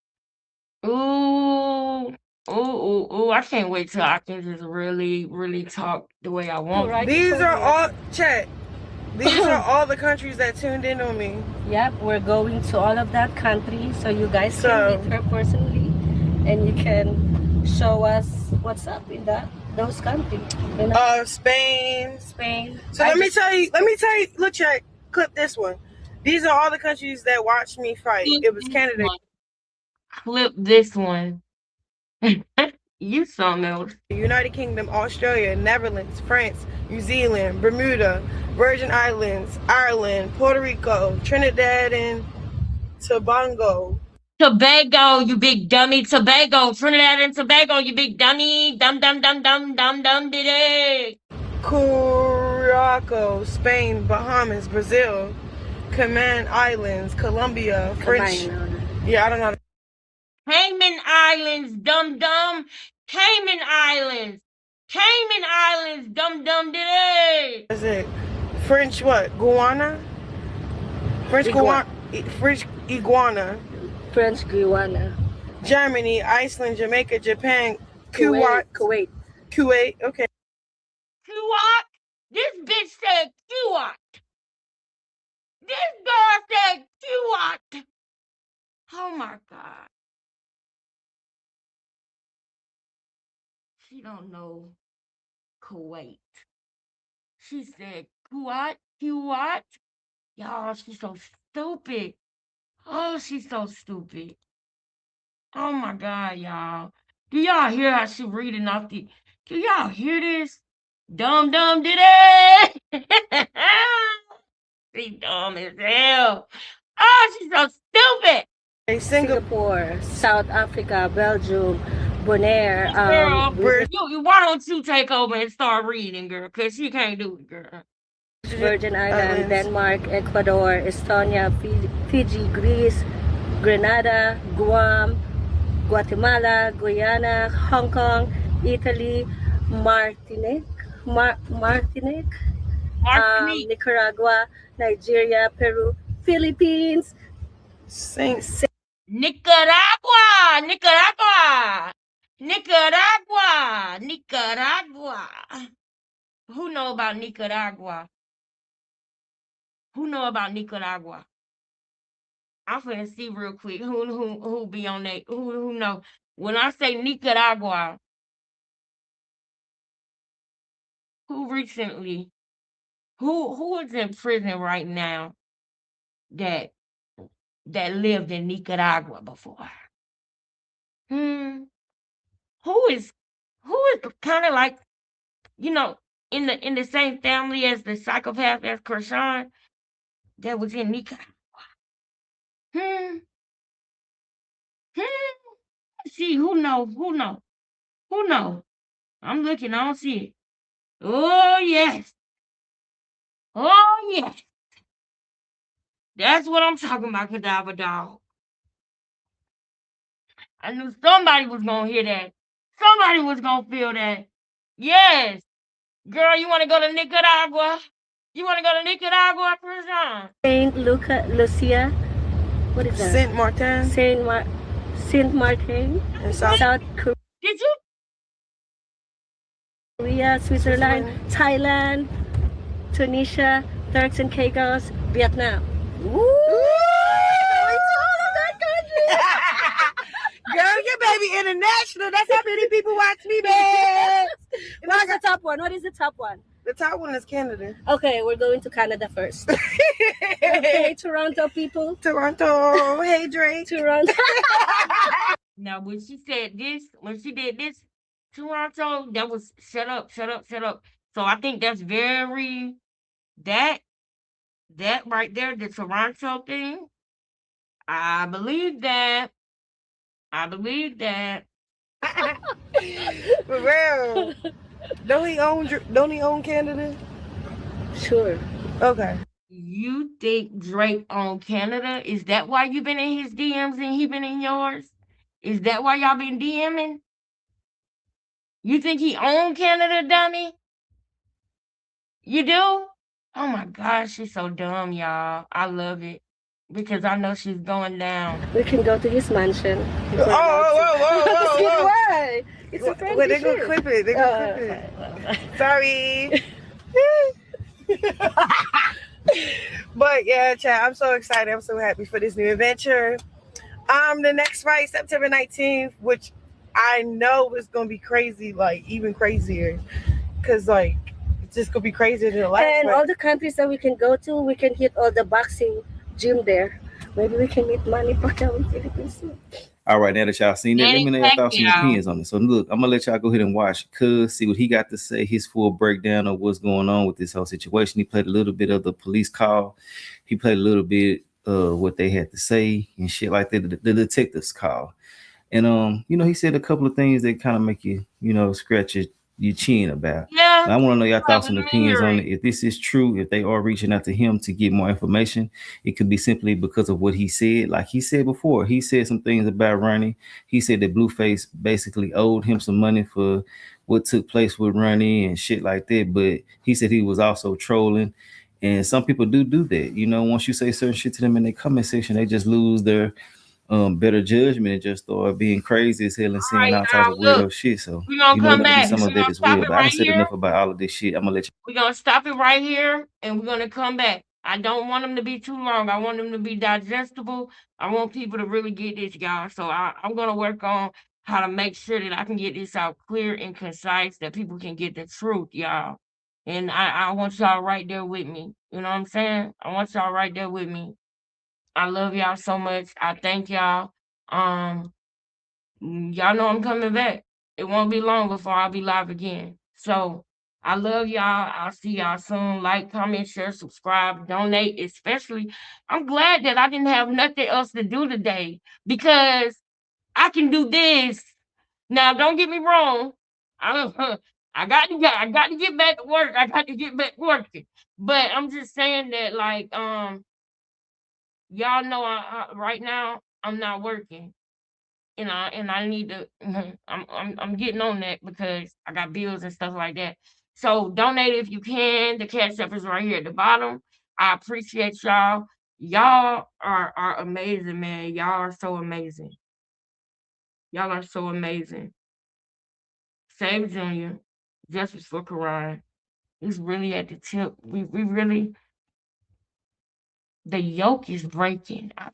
ooh, ooh, I can't wait till I can just really, really talk the way I want. Right. These are all, chat. These are all the countries that tuned in on me. Yep, we're going to all of that country, so you guys can meet her personally, and you can show us what's up in those countries. You know? Spain. Spain. So let me tell you, look, chat, clip this one. These are all the countries that watched me fight. It was Canada. Clip this one. You something else. United Kingdom, Australia, Netherlands, France, New Zealand, Bermuda, Virgin Islands, Ireland, Puerto Rico, Trinidad and Tobago. Tobago, you big dummy. Tobago, Trinidad and Tobago, you big dummy. Dum diddy. Curacao, Spain, Bahamas, Brazil, Cayman Islands, Colombia, French. Yeah, I don't know. Cayman Islands, dum. Cayman Islands, dum diddy. That's it. French what? Guiana? French Guiana. French Guiana. Germany, Iceland, Jamaica, Japan, Kuwait. Okay. Kuwait? This bitch said Kuwait. This girl said Kuwait. Oh my God. She don't know Kuwait. She said Kuwait. Y'all, she's so stupid. Oh, she's so stupid. Oh my God, y'all. Do y'all hear how she reading off the... Do y'all hear this? Dum diddy. She dumb as hell. Oh, she's so stupid. Singapore, South Africa, Belgium, Bonaire. Girl, why don't you take over and start reading, girl? Because she can't do it, girl. Virgin Islands, Denmark, Ecuador, Estonia, Fiji, Greece, Grenada, Guam, Guatemala, Guyana, Hong Kong, Italy, Martinique, Nicaragua, Nigeria, Peru, Philippines, Nicaragua. Who know about Nicaragua? I'm finna see real quick who be on that. Who know? When I say Nicaragua, who recently, who is in prison right now that lived in Nicaragua before? Who is kind of like, you know, in the same family as the psychopath as Chrisean that was in Nicaragua? See, who know? I'm looking, I don't see it. Oh yes. That's what I'm talking about, Cadaver Dog. I knew somebody was gonna hear that. Somebody was gonna feel that. Yes. Girl, you wanna go to Nicaragua? You wanna go to Nicaragua, Chrisean? Saint Lucia. What is that? Saint Martin. Saint Martin. South Korea. Did you? Korea, Switzerland, Thailand, Tunisia, Turks and Caicos, Vietnam. Girl, your baby international. That's how many people watch me, man. What's the top one? What is the top one? The top one is Canada. Okay, we're going to Canada first. Okay, Toronto people. Toronto. Hey, Drake. Toronto. Now, when she did this, Toronto, that was shut up. So I think that's that right there, the Toronto thing. I believe that. For real. Don't he own Canada? Sure. Okay. You think Drake owned Canada? Is that why you been in his DMs and he been in yours? Is that why y'all been DMing? You think he owned Canada, dummy? You do? Oh my gosh, she's so dumb, y'all. I love it. Because I know she's going down. We can go to his mansion. Whoa. Why? It's a friendly Well, they're going to shit. clip it. They're going to clip it. Sorry. But yeah, Chad, I'm so excited. I'm so happy for this new adventure. The next fight, September 19th, which I know is going to be crazy, like even crazier. Because, like, it's just going to be crazier than the last And fight. all the countries that we can go to, we can hit all the boxing gym there. Maybe we can meet Manny Pacquiao in Philippines too. All right, now that y'all seen that, let me know your thoughts and opinions on it. So look, I'm gonna let y'all go ahead and watch Cuz, see what he got to say, his full breakdown of what's going on with this whole situation. He played a little bit of the police call. He played a little bit of what they had to say and shit like that, the detective's call. And he said a couple of things that kind of make you, scratch your chin about. Yeah. Now, I want to know your thoughts and opinions on it. If this is true, if they are reaching out to him to get more information, it could be simply because of what he said. Like he said before, he said some things about Ronny. He said that Blueface basically owed him some money for what took place with Ronny and shit like that. But he said he was also trolling. And some people do that. Once you say certain shit to them in the comment section, they just lose their better judgment and just start being crazy as hell and saying all types of weirdo shit. So we're gonna come back. Some of that as well. But I done said enough about all of this shit. I'm gonna let you. We're gonna stop it right here and we're gonna come back. I don't want them to be too long. I want them to be digestible. I want people to really get this, y'all. So I'm gonna work on how to make sure that I can get this out clear and concise, that people can get the truth, y'all. And I want y'all right there with me. You know what I'm saying? I want y'all right there with me. I love y'all so much. I thank y'all. Y'all know I'm coming back. It won't be long before I'll be live again. So I love y'all. I'll see y'all soon. Like, comment, share, subscribe, donate. Especially, I'm glad that I didn't have nothing else to do today because I can do this. Now, don't get me wrong. I got to get back to work. I got to get back working. But I'm just saying that, like, y'all know right now I'm not working. And I need to I'm getting on that because I got bills and stuff like that. So donate if you can. The cash app is right here at the bottom. I appreciate y'all. Y'all are amazing, man. Y'all are so amazing. Y'all are so amazing. Save Junior. Justice for Quran. He's really at the tip. We really, the yoke is breaking. I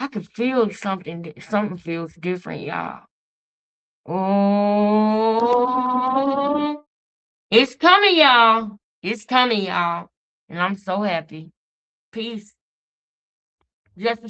could feel something feels different, y'all. Oh, it's coming, y'all. It's coming, y'all. And I'm so happy. Peace. Justice